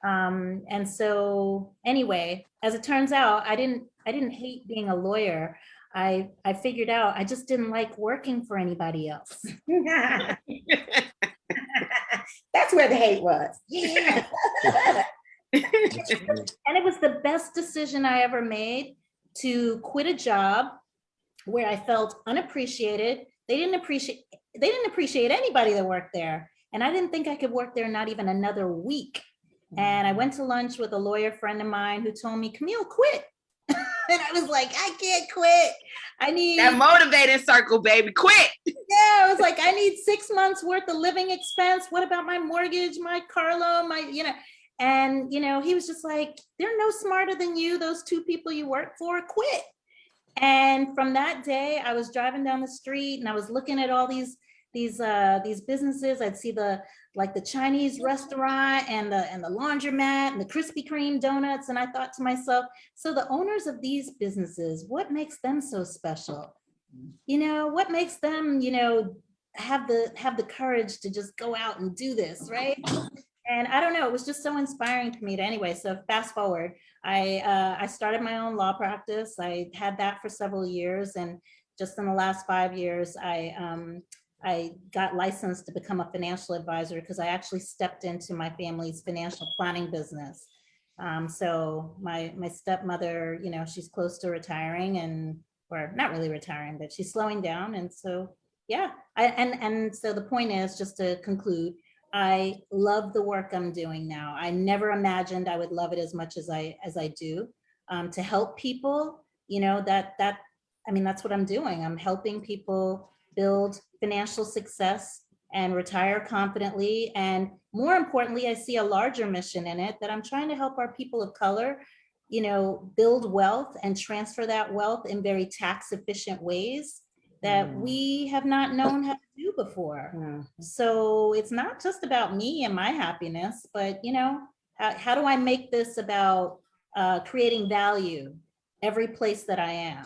S3: And so anyway, as it turns out, I didn't hate being a lawyer. I figured out I just didn't like working for anybody else.
S4: That's where the hate was.
S3: Yeah. And it was the best decision I ever made, to quit a job where I felt unappreciated. They didn't appreciate anybody that worked there. And I didn't think I could work there not even another week. And I went to lunch with a lawyer friend of mine who told me, Camille, quit. And I was like, I can't quit. I need
S1: that motivating circle, baby. Quit.
S3: Yeah, I was like, I need 6 months worth of living expense. What about my mortgage, my car loan, and he was just like, they're no smarter than you. Those two people you work for, quit. And from that day, I was driving down the street and I was looking at all these businesses. I'd see the Chinese restaurant and the laundromat and the Krispy Kreme donuts. And I thought to myself, so the owners of these businesses, what makes them so special? What makes them, have the courage to just go out and do this, right? And I don't know, it was just so inspiring to me. Anyway, so fast forward, I started my own law practice. I had that for several years, and just in the last 5 years, I got licensed to become a financial advisor because I actually stepped into my family's financial planning business. So my stepmother, she's close to retiring, or not really retiring, but she's slowing down. And so, yeah, and so the point is, just to conclude, I love the work I'm doing now. I never imagined I would love it as much as I do. To help people, that's what I'm doing. I'm helping people build financial success and retire confidently. And more importantly, I see a larger mission in it, that I'm trying to help our people of color, build wealth and transfer that wealth in very tax efficient ways that we have not known how to do before. So it's not just about me and my happiness, but how do I make this about creating value every place that I am?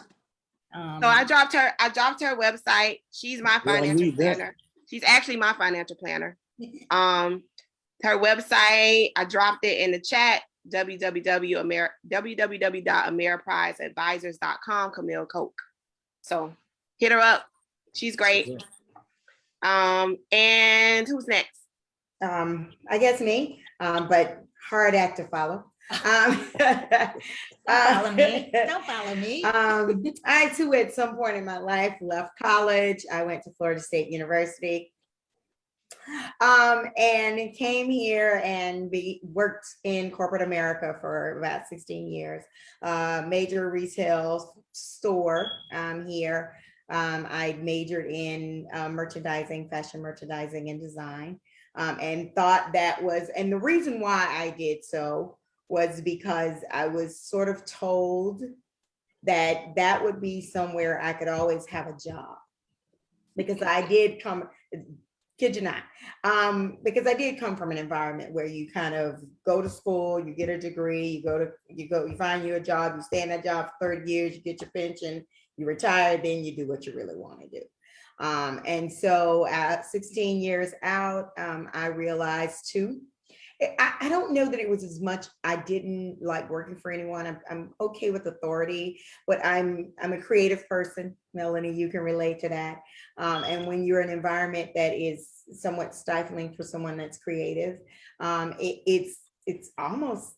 S1: So I dropped her website. She's my
S2: Yeah, I
S1: financial
S2: need that.
S1: planner. She's actually my financial planner. Her website, I dropped it in the chat, www.ameripriseadvisors.com, Camille Coke. So hit her up. She's great. And who's next?
S4: I guess me, but hard act to follow.
S3: Don't follow me. Don't follow me.
S4: I too, at some point in my life, left college. I went to Florida State University. And came here and worked in corporate America for about 16 years. Major retail store here. I majored in merchandising, fashion merchandising and design, and thought that was, and the reason why I did so was because I was sort of told that that would be somewhere I could always have a job. Because I did come, kid you not, because I did come from an environment where you kind of go to school, you get a degree, you find you a job, you stay in that job for 30 years, you get your pension, you retire, then you do what you really want to do. And so at 16 years out, I realized too, I don't know that it was as much, I didn't like working for anyone. I'm okay with authority, but I'm a creative person. Melanie, you can relate to that. And when you're in an environment that is somewhat stifling for someone that's creative, it's almost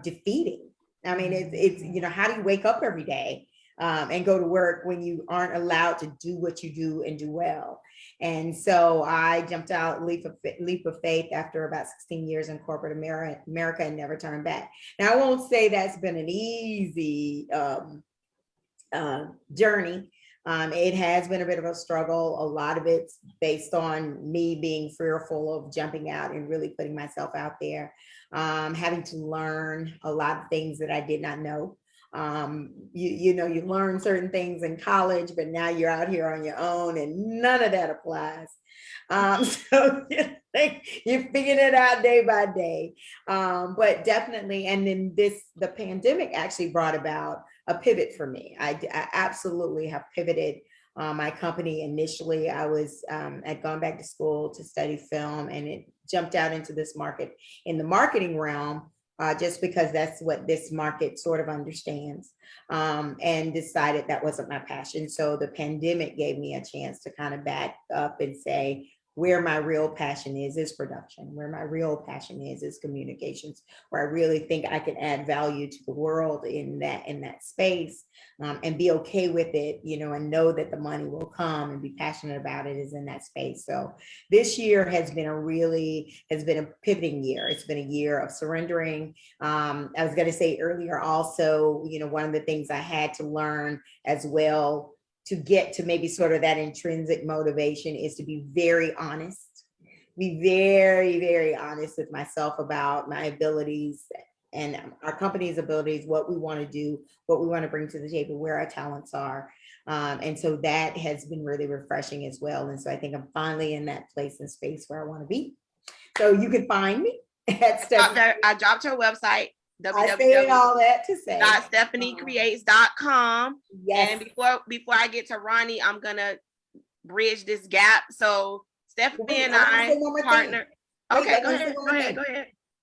S4: defeating. I mean, it's how do you wake up every day and go to work when you aren't allowed to do what you do and do well? And so I jumped out leap of faith after about 16 years in corporate America and never turned back. Now, I won't say that's been an easy journey. It has been a bit of a struggle. A lot of it's based on me being fearful of jumping out and really putting myself out there, having to learn a lot of things that I did not know. You learn certain things in college, but now you're out here on your own and none of that applies. So you're figuring it out day by day. But definitely, and then the pandemic actually brought about a pivot for me. I absolutely have pivoted my company. Initially, I'd gone back to school to study film, and it jumped out into this market in the marketing realm. Just because that's what this market sort of understands, and decided that wasn't my passion. So the pandemic gave me a chance to kind of back up and say, where my real passion is production. Where my real passion is communications. Where I really think I can add value to the world in that space, and be okay with it, and know that the money will come and be passionate about it is in that space. So this year has been a pivoting year. It's been a year of surrendering. I was going to say earlier also, one of the things I had to learn as well to get to maybe sort of that intrinsic motivation is to be very honest, be very, very honest with myself about my abilities and our company's abilities, what we want to do, what we want to bring to the table, where our talents are. And so that has been really refreshing as well. And so I think I'm finally in that place and space where I want to be. So you can find me at Stephanie.
S1: I dropped her website.
S4: I say all that to say
S1: stephaniecreates.com.
S4: Yes.
S1: And before I get to Ronnie, I'm gonna bridge this gap. So Stephanie and I partner. Okay, go ahead.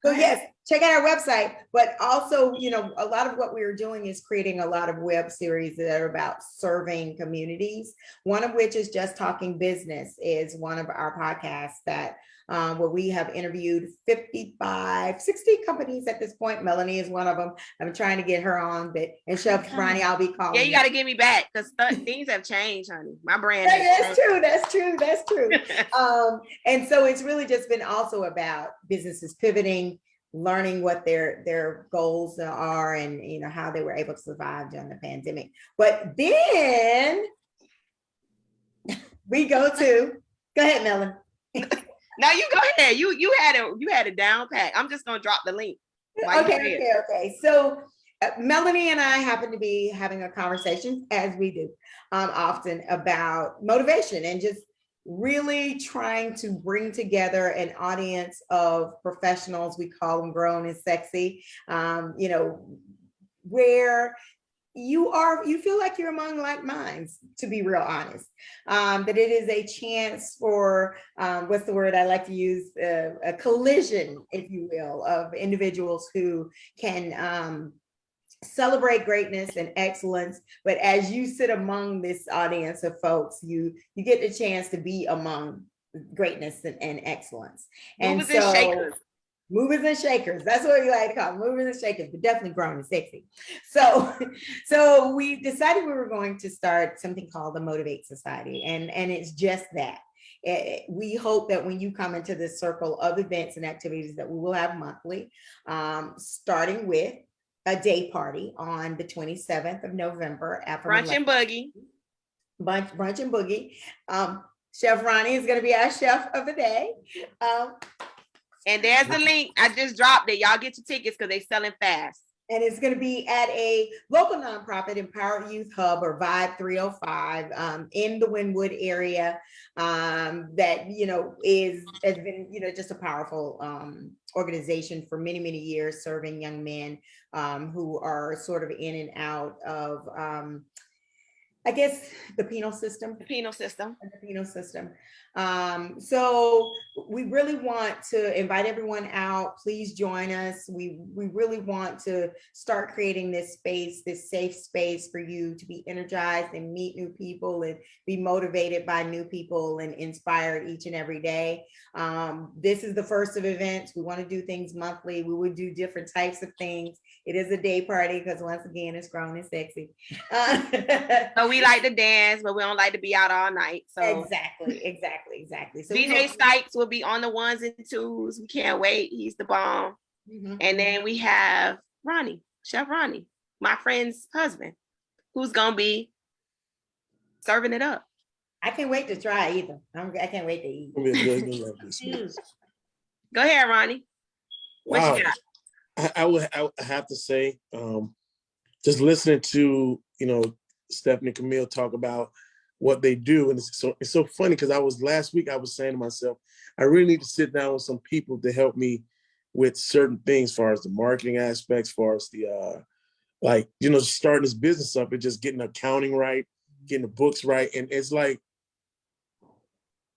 S4: So yes, check out our website, but also, a lot of what we are doing is creating a lot of web series that are about serving communities. One of which is Just Talking Business, is one of our podcasts that where we have interviewed 60 companies at this point. Melanie is one of them. I'm trying to get her on, and Chef Ronnie, I'll be calling.
S1: Yeah, you got to get me back because things have changed, honey. My brand.
S4: That's true. And so it's really just been also about businesses pivoting, learning what their goals are, and how they were able to survive during the pandemic. But then we go ahead, Melanie.
S1: Now you go ahead. You had a down pat. I'm just gonna drop the link.
S4: Okay. So Melanie and I happen to be having a conversation, as we do often, about motivation and just really trying to bring together an audience of professionals. We call them grown and sexy. Where you feel like you're among like minds, to be real honest. That it is a chance for, what's the word I like to use, a collision, if you will, of individuals who can celebrate greatness and excellence. But as you sit among this audience of folks, you get the chance to be among greatness and excellence. And
S1: Movers and
S4: so
S1: shakers.
S4: movers and shakers, that's what we like to call them, movers and shakers, but definitely grown and sexy. So we decided we were going to start something called the Motiv8 Society, and it's just that. We hope that when you come into this circle of events and activities that we will have monthly, starting with a day party on the 27th of November.
S1: Brunch and boogie.
S4: Brunch and boogie. Chef Ronnie is going to be our chef of the day.
S1: And there's the link. I just dropped it. Y'all get your tickets because they're selling fast.
S4: And it's going to be at a local nonprofit, Empowered Youth Hub, or Vibe 305, in the Wynwood area. That has been just a powerful organization for many, many years, serving young men who are sort of in and out of I guess the penal system.
S1: The penal system.
S4: So we really want to invite everyone out. Please join us. We really want to start creating this space, this safe space for you to be energized and meet new people and be motivated by new people and inspired each and every day. This is the first of events. We want to do things monthly. We would do different types of things. It is a day party because once again, it's grown and sexy.
S1: So we like to dance, but we don't like to be out all night. So
S4: Exactly. So
S1: DJ Sykes will be on the ones and twos. We can't wait. He's the bomb.
S4: Mhm.
S1: And then we have Ronnie, Chef Ronnie, my friend's husband, who's gonna be serving it up.
S4: I can't wait to try either. I can't wait to eat.
S1: Go ahead, Ronnie. What
S2: Wow.
S1: you got?
S2: I have to say, just listening to Stephanie and Camille talk about what they do, and it's so funny because last week I was saying to myself, I really need to sit down with some people to help me with certain things, as far as the marketing aspects, as far as the starting this business up and just getting accounting right, getting the books right, and it's like,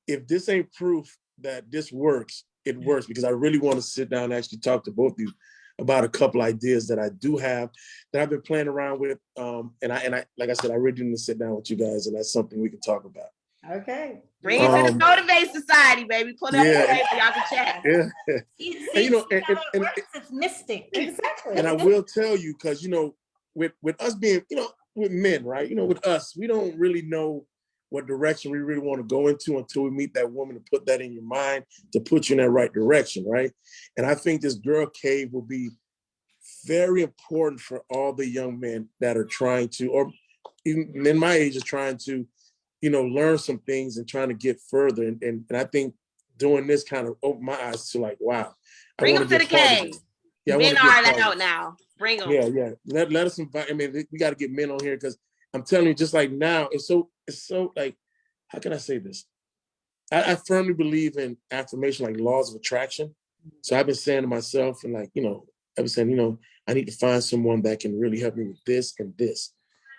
S2: if this ain't proof that this works, it works, because I really want to sit down and actually talk to both of you about a couple ideas that I do have that I've been playing around with. And I like I said, I really need to sit down with you guys, and that's something we can talk about.
S4: Okay.
S1: Bring it to the Motiv8 Society, baby. Put up
S2: Yeah.
S1: the way so y'all can chat.
S2: Yeah.
S3: It's mystic.
S4: Exactly.
S2: And I will tell you, because with us being, with men, right? With us, we don't really know what direction we really want to go into until we meet that woman to put that in your mind, to put you in that right direction, right? And I think this girl cave will be very important for all the young men that are trying to, or even in my age, is trying to, learn some things and trying to get further. And I think doing this kind of opened my eyes to, like, wow.
S1: Bring them to the cave.
S2: Yeah,
S1: men are out now. Bring them.
S2: Yeah. Let us invite. I mean, we got to get men on here, because I'm telling you, just like now, it's so like, how can I say this? I firmly believe in affirmation, like laws of attraction. So I've been saying to myself, and like, I've been saying, I need to find someone that can really help me with this and this.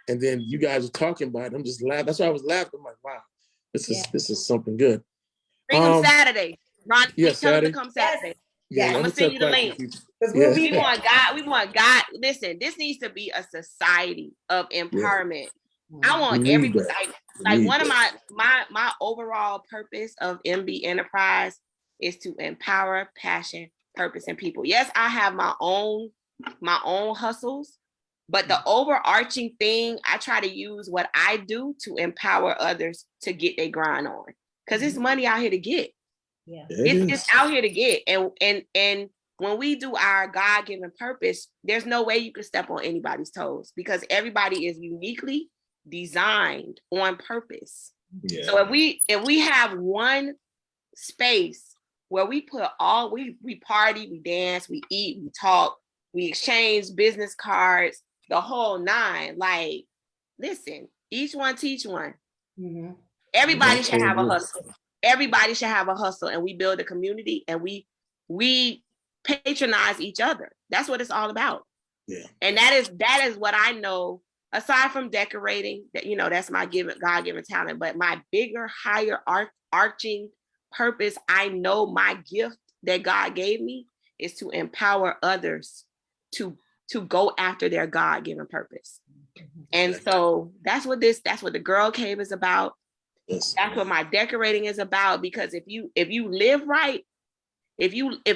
S2: And then you guys are talking about it. I'm just laughing. That's why I was laughing. I'm like, wow, this is something good.
S1: Bring them Saturday. Ron, tell them to come Saturday.
S4: Yeah,
S1: I'm gonna send you the link.
S4: We'll
S1: we want God. Listen, this needs to be a society of empowerment. Yeah. I want everybody. Like one of my overall purpose of MB Enterprise is to empower passion, purpose, and people. Yes, I have my own hustles, but the overarching thing, I try to use what I do to empower others to get their grind on, because it's money out here to get.
S3: Yeah,
S1: it's out here to get, and when we do our God-given purpose, there's no way you can step on anybody's toes, because everybody is uniquely designed on purpose. Yeah. So if we have one space where we put all, we party, we dance, we eat, we talk, we exchange business cards, the whole nine. Like, listen, each one teach one. Mm-hmm. Everybody should have a hustle. Everybody should have a hustle, and we build a community, and we patronize each other. That's what it's all about. Yeah. And that is what I know aside from decorating, that that's my God-given talent, but my bigger, higher arching purpose, I know my gift that God gave me is to empower others to go after their God-given purpose. And so that's what the Girl Cave is about.
S2: Yes.
S1: That's what my decorating is about, because if you live right, if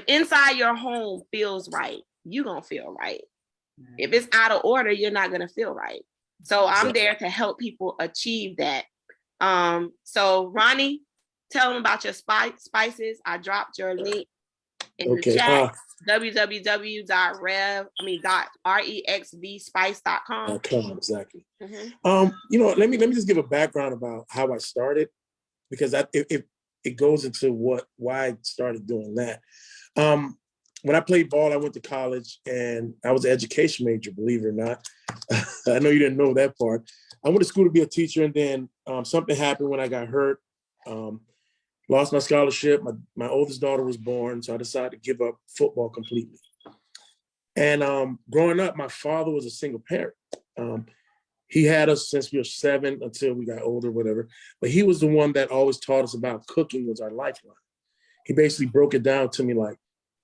S1: inside your home feels right, you're gonna feel right. If it's out of order, you're not gonna feel right. So I'm there to help people achieve that. So Ronnie, tell them about your spices. I dropped your link in the chat. www.rexvspice.com.
S2: Exactly.
S1: Mm-hmm.
S2: Let me just give a background about how I started, because it goes into why I started doing that. When I played ball, I went to college and I was an education major, believe it or not. I know you didn't know that part. I went to school to be a teacher, and then something happened when I got hurt. Lost my scholarship. My oldest daughter was born, so I decided to give up football completely. And growing up, my father was a single parent. He had us since we were 7 until we got older, whatever. But he was the one that always taught us about cooking was our lifeline. He basically broke it down to me like,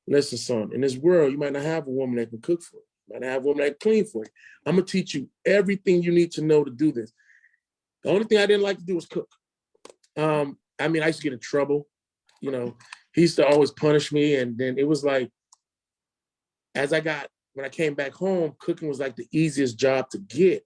S2: listen, son, in this world, you might not have a woman that can cook for you. You might not have a woman that can clean for you. I'm going to teach you everything you need to know to do this. The only thing I didn't like to do was cook. I used to get in trouble. He used to always punish me. And then it was like, when I came back home, cooking was like the easiest job to get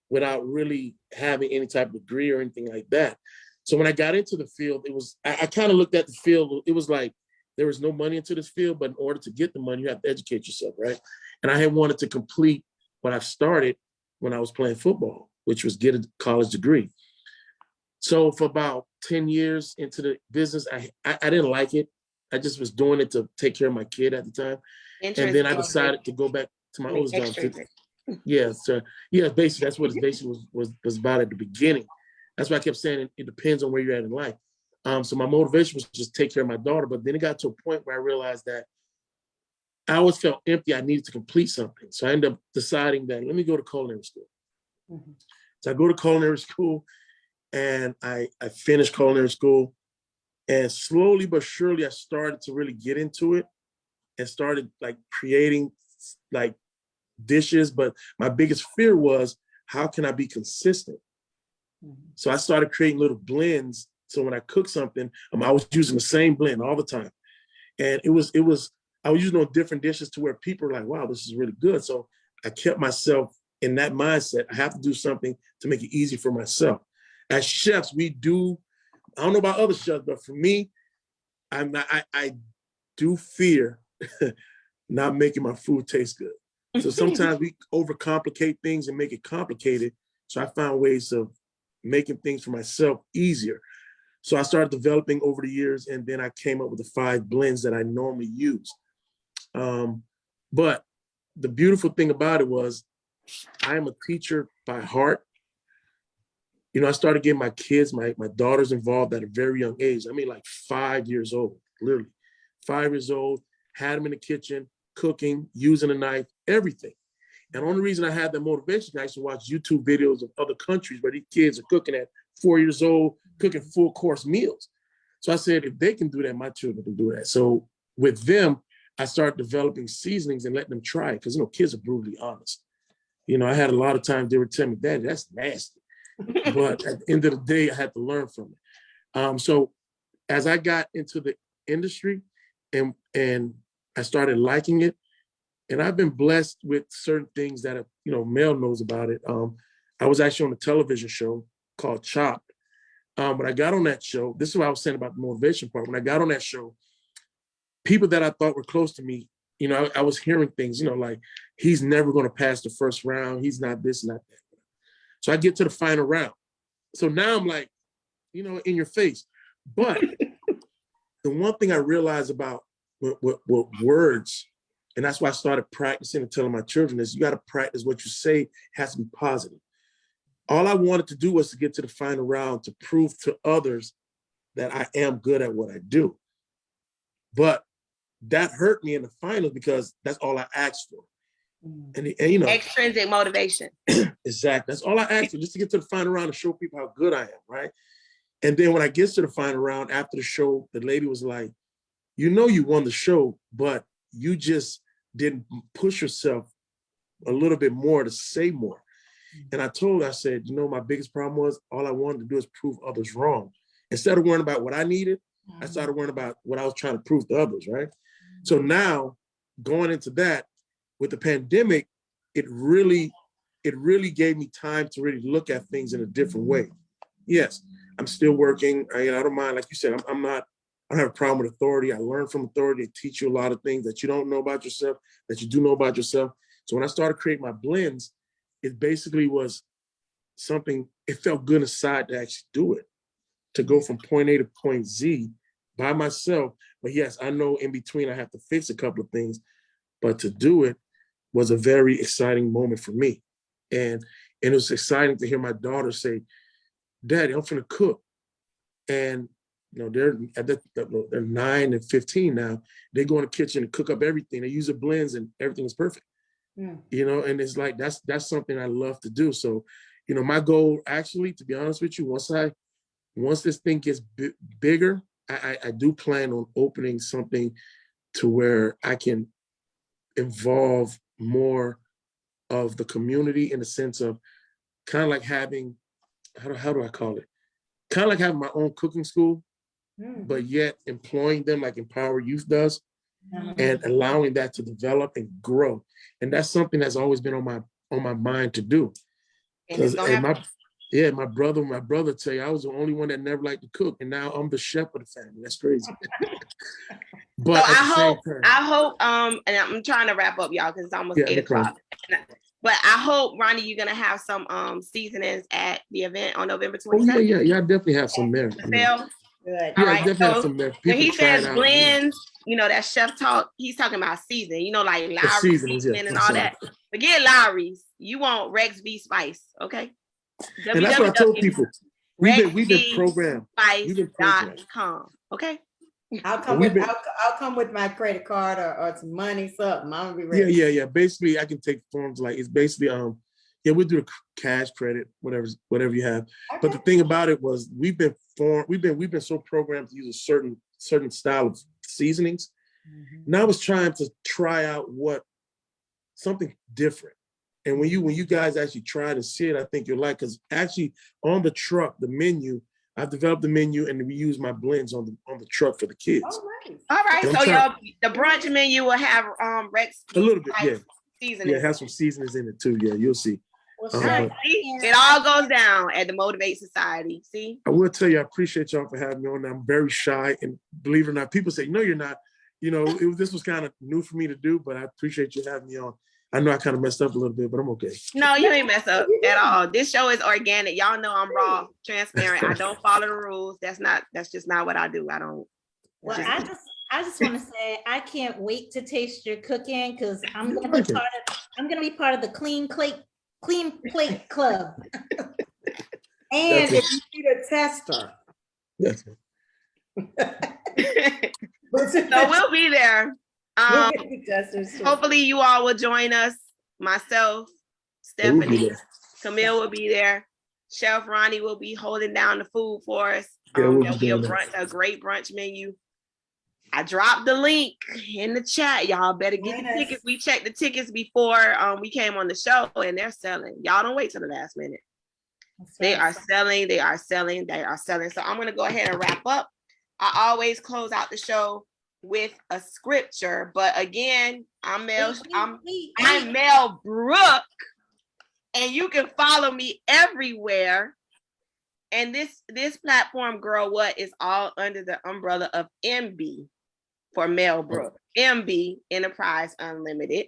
S2: without really having any type of degree or anything like that. So when I got into the field, I kind of looked at the field. It was like, there was no money into this field, but in order to get the money, you have to educate yourself, right? And I had wanted to complete what I started when I was playing football, which was get a college degree. So for about 10 years into the business, I didn't like it. I just was doing it to take care of my kid at the time. And then I decided to go back to my oldest daughter. Basically, that's what it basically was about at the beginning. That's why I kept saying it depends on where you're at in life. So my motivation was just take care of my daughter. But then it got to a point where I realized that I always felt empty. I needed to complete something. So I ended up deciding that let me go to culinary school. Mm-hmm. So I go to culinary school, and I finished culinary school. And slowly but surely, I started to really get into it and started like creating like dishes. But my biggest fear was, how can I be consistent? Mm-hmm. So I started creating little blends. So when I cook something, I was using the same blend all the time. And I was using on different dishes to where people are like, wow, this is really good. So I kept myself in that mindset. I have to do something to make it easy for myself. As chefs, I don't know about other chefs, but for me, I do fear not making my food taste good. So sometimes we overcomplicate things and make it complicated. So I found ways of making things for myself easier. So I started developing over the years, and then I came up with the 5 blends that I normally use. But the beautiful thing about it was I am a teacher by heart. I started getting my kids, my daughters involved at a very young age. Like 5 years old, literally 5 years old, had them in the kitchen, cooking, using a knife, everything. And the only reason I had that motivation, I used to watch YouTube videos of other countries where these kids are cooking at 4 years old, cooking full course meals. So I said, if they can do that, my children can do that. So with them, I started developing seasonings and letting them try it, because kids are brutally honest. I had a lot of times they would tell me, Daddy, that's nasty. But at the end of the day, I had to learn from it. So as I got into the industry and I started liking it, and I've been blessed with certain things that, Mel knows about it. I was actually on a television show called Chopped. When I got on that show, this is what I was saying about the motivation part. When I got on that show, people that I thought were close to me, I was hearing things, like, he's never going to pass the first round. He's not this, not that. So I get to the final round. So now I'm like, in your face. But the one thing I realized about what words, and that's why I started practicing and telling my children is, you got to practice what you say has to be positive. All I wanted to do was to get to the final round to prove to others that I am good at what I do. But that hurt me in the final, because that's all I asked for. And you know,
S1: Extrinsic motivation.
S2: exactly. That's all I asked for, just to get to the final round and show people how good I am, right? And then when I get to the final round after the show, the lady was like, you know, you won the show, but you just didn't push yourself a little bit more to say more. And I told her, I said, you know, my biggest problem was all I wanted to do is prove others wrong. Instead of worrying about what I needed, I started worrying about what I was trying to prove to others, right? So now, going into that, with the pandemic, it really gave me time to really look at things in a different way. Yes, I'm still working. I don't mind, like you said, I don't have a problem with authority. I learn from authority. They teach you a lot of things that you don't know about yourself, that you do know about yourself. So when I started creating my blends, it basically was something, it felt good inside to actually do it, to go from point A to point Z by myself. But yes, I know in between I have to fix a couple of things, but to do it was a very exciting moment for me. And it was exciting to hear my daughter say, Daddy, I'm finna cook. And you know, they're 9 and 15 now. They go in the kitchen and cook up everything. They use the blends and everything is perfect. You know, and it's like, that's something I love to do. So, you know, my goal actually, to be honest with you, once this thing gets bigger, I do plan on opening something to where I can involve more of the community, in the sense of kind of like having, how do I call it? Kind of like having my own cooking school, but yet employing them like Empower Youth does, and allowing that to develop and grow. And that's something that's always been on my mind to do. Because my brother tell you, I was the only one that never liked to cook, and now I'm the chef of the family. That's crazy. But
S1: so I hope, and I'm trying to wrap up, y'all, because it's almost 8 o'clock. But I hope, Ronnie, you're gonna have some seasonings at the event on November 22nd.
S2: Oh yeah, I definitely have some there.
S1: Good.
S2: Yeah,
S1: All right.
S2: definitely have some there.
S1: When he says blends, you know, that chef talk, he's talking about seasoning, you know, like Lowry seasoning and all that. Forget Lowry's. You want Rex V Spice, okay?
S2: And that's what I told people. We've been programmed.
S1: Spice.com, okay?
S4: I'll come with my credit card or some money, something. I'm gonna be ready.
S2: Yeah. Basically, I can take forms, like, it's basically we'll do a cash credit, whatever you have. Okay. But the thing about it was, we've been so programmed to use a certain style of seasonings. Now I was trying to try out something different. And when you guys actually try to see it, I think you'll like, because actually on the truck, the menu, I've developed the menu, and we use my blends on the truck for the kids.
S4: Oh, nice.
S1: All right, so the brunch menu will have Rex
S2: a little bit,
S1: seasoning.
S2: Yeah, it has some seasonings in it too. Yeah, you'll see.
S1: Well, it all goes down at the Motiv8 Society. See,
S2: I will tell you, I appreciate y'all for having me on. I'm very shy, and believe it or not, people say, "No, you're not." You know, this was kind of new for me to do, but I appreciate you having me on. I know I kind of messed up a little bit, but I'm okay.
S1: No, you ain't messed up at all. This show is organic. Y'all know I'm raw, transparent. I don't follow the rules. That's just not what I do. I don't.
S3: Well, I just want to say, I can't wait to taste your cooking, because I'm gonna be part of the Clean Plate Club.
S4: And if you need a tester.
S2: Yes.
S1: So we'll be there. Hopefully you all will join us. Myself, Stephanie, Camille will be there. Chef Ronnie will be holding down the food for us. There'll be a great brunch menu. I dropped the link in the chat. Y'all better get the tickets. We checked the tickets before we came on the show, and they're selling. Y'all don't wait till the last minute. They are selling. So I'm gonna go ahead and wrap up. I always close out the show with a scripture, but again, I'm Mel Brooke, and you can follow me everywhere. And this platform, Girl What, is all under the umbrella of MB for Mel Brooke, MB Enterprise Unlimited,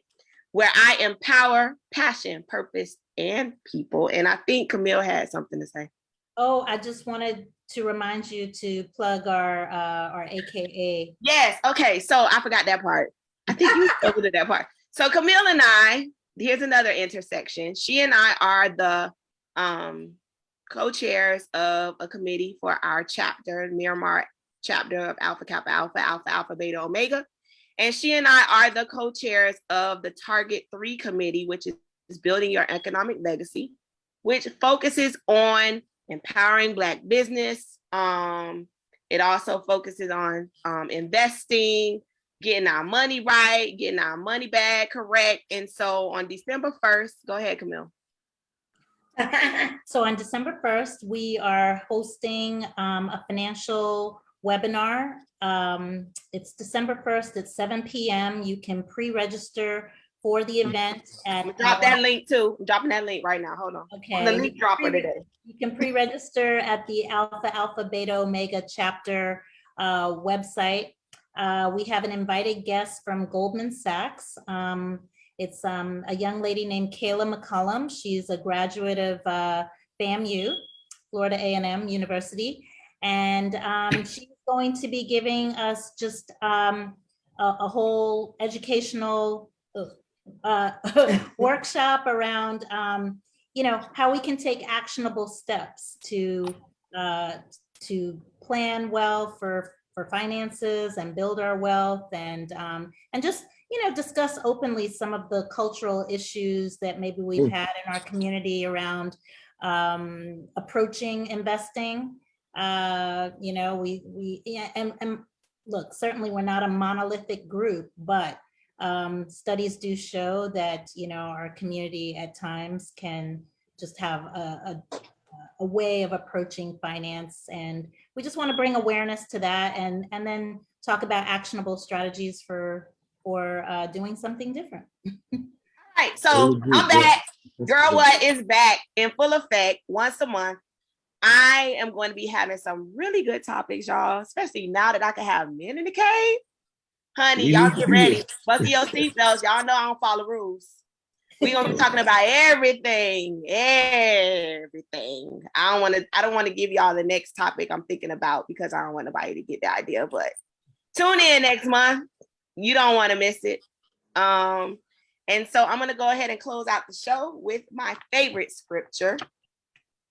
S1: where I empower passion, purpose, and people. And I think Camille had something to say.
S3: Oh, I just wanted to remind you to plug our AKA.
S1: Yes. Okay. So I forgot that part. I think you covered that part. So Camille and I, here's another intersection. She and I are the co-chairs of a committee for our chapter, Miramar chapter of Alpha Kappa Alpha, Alpha Alpha Beta Omega. And she and I are the co-chairs of the Target 3 committee, which is Building Your Economic Legacy, which focuses on empowering Black business. It also focuses on investing, getting our money right, getting our money back correct. And so on December 1st, go ahead, Camille.
S3: So on December 1st, we are hosting a financial webinar. It's December 1st at 7 p.m. You can pre-register for the event at
S1: drop that link too. I'm dropping that link right now. Hold on.
S3: Okay.
S1: I'm the link dropper today.
S3: You can pre-register at the Alpha Alpha Beta Omega chapter website. We have an invited guest from Goldman Sachs. It's a young lady named Kayla McCollum. She's a graduate of FAMU, Florida A&M University. And she's going to be giving us just a whole educational workshop around, how we can take actionable steps to plan well for finances and build our wealth, and just discuss openly some of the cultural issues that maybe we've had in our community around approaching investing. Look, certainly we're not a monolithic group, but studies do show that our community at times can just have a way of approaching finance, and we just want to bring awareness to that, and then talk about actionable strategies for doing something different.
S1: All right, so I'm back. Girl What is back in full effect once a month. I am going to be having some really good topics, y'all, especially now that I can have men in the cave. Honey, y'all get ready. Buckle your seatbelts. Y'all know I don't follow rules. We're gonna be talking about everything. I don't want to give y'all the next topic I'm thinking about because I don't want nobody to get the idea, but tune in next month. You don't want to miss it. And so I'm gonna go ahead and close out the show with my favorite scripture.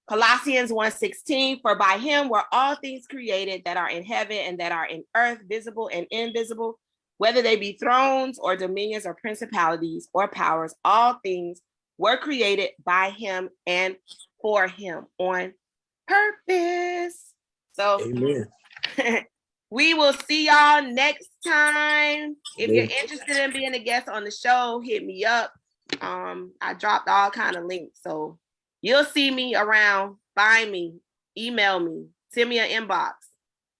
S1: Colossians 1:16, for by him were all things created that are in heaven and that are in earth, visible and invisible, whether they be thrones or dominions or principalities or powers, all things were created by him and for him on purpose. So
S2: amen.
S1: We will see y'all next time. If you're interested in being a guest on the show, hit me up. I dropped all kind of links, so you'll see me around. Find me, email me, send me an inbox.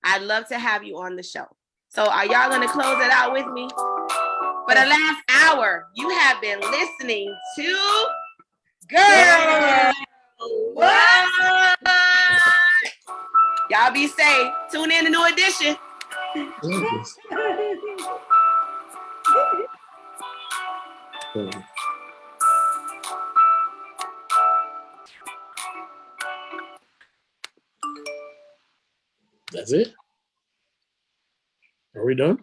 S1: I'd love to have you on the show. So are y'all gonna close it out with me? For the last hour, you have been listening to Girl What? Y'all be safe. Tune in to New Edition.
S2: That's it. Are we done?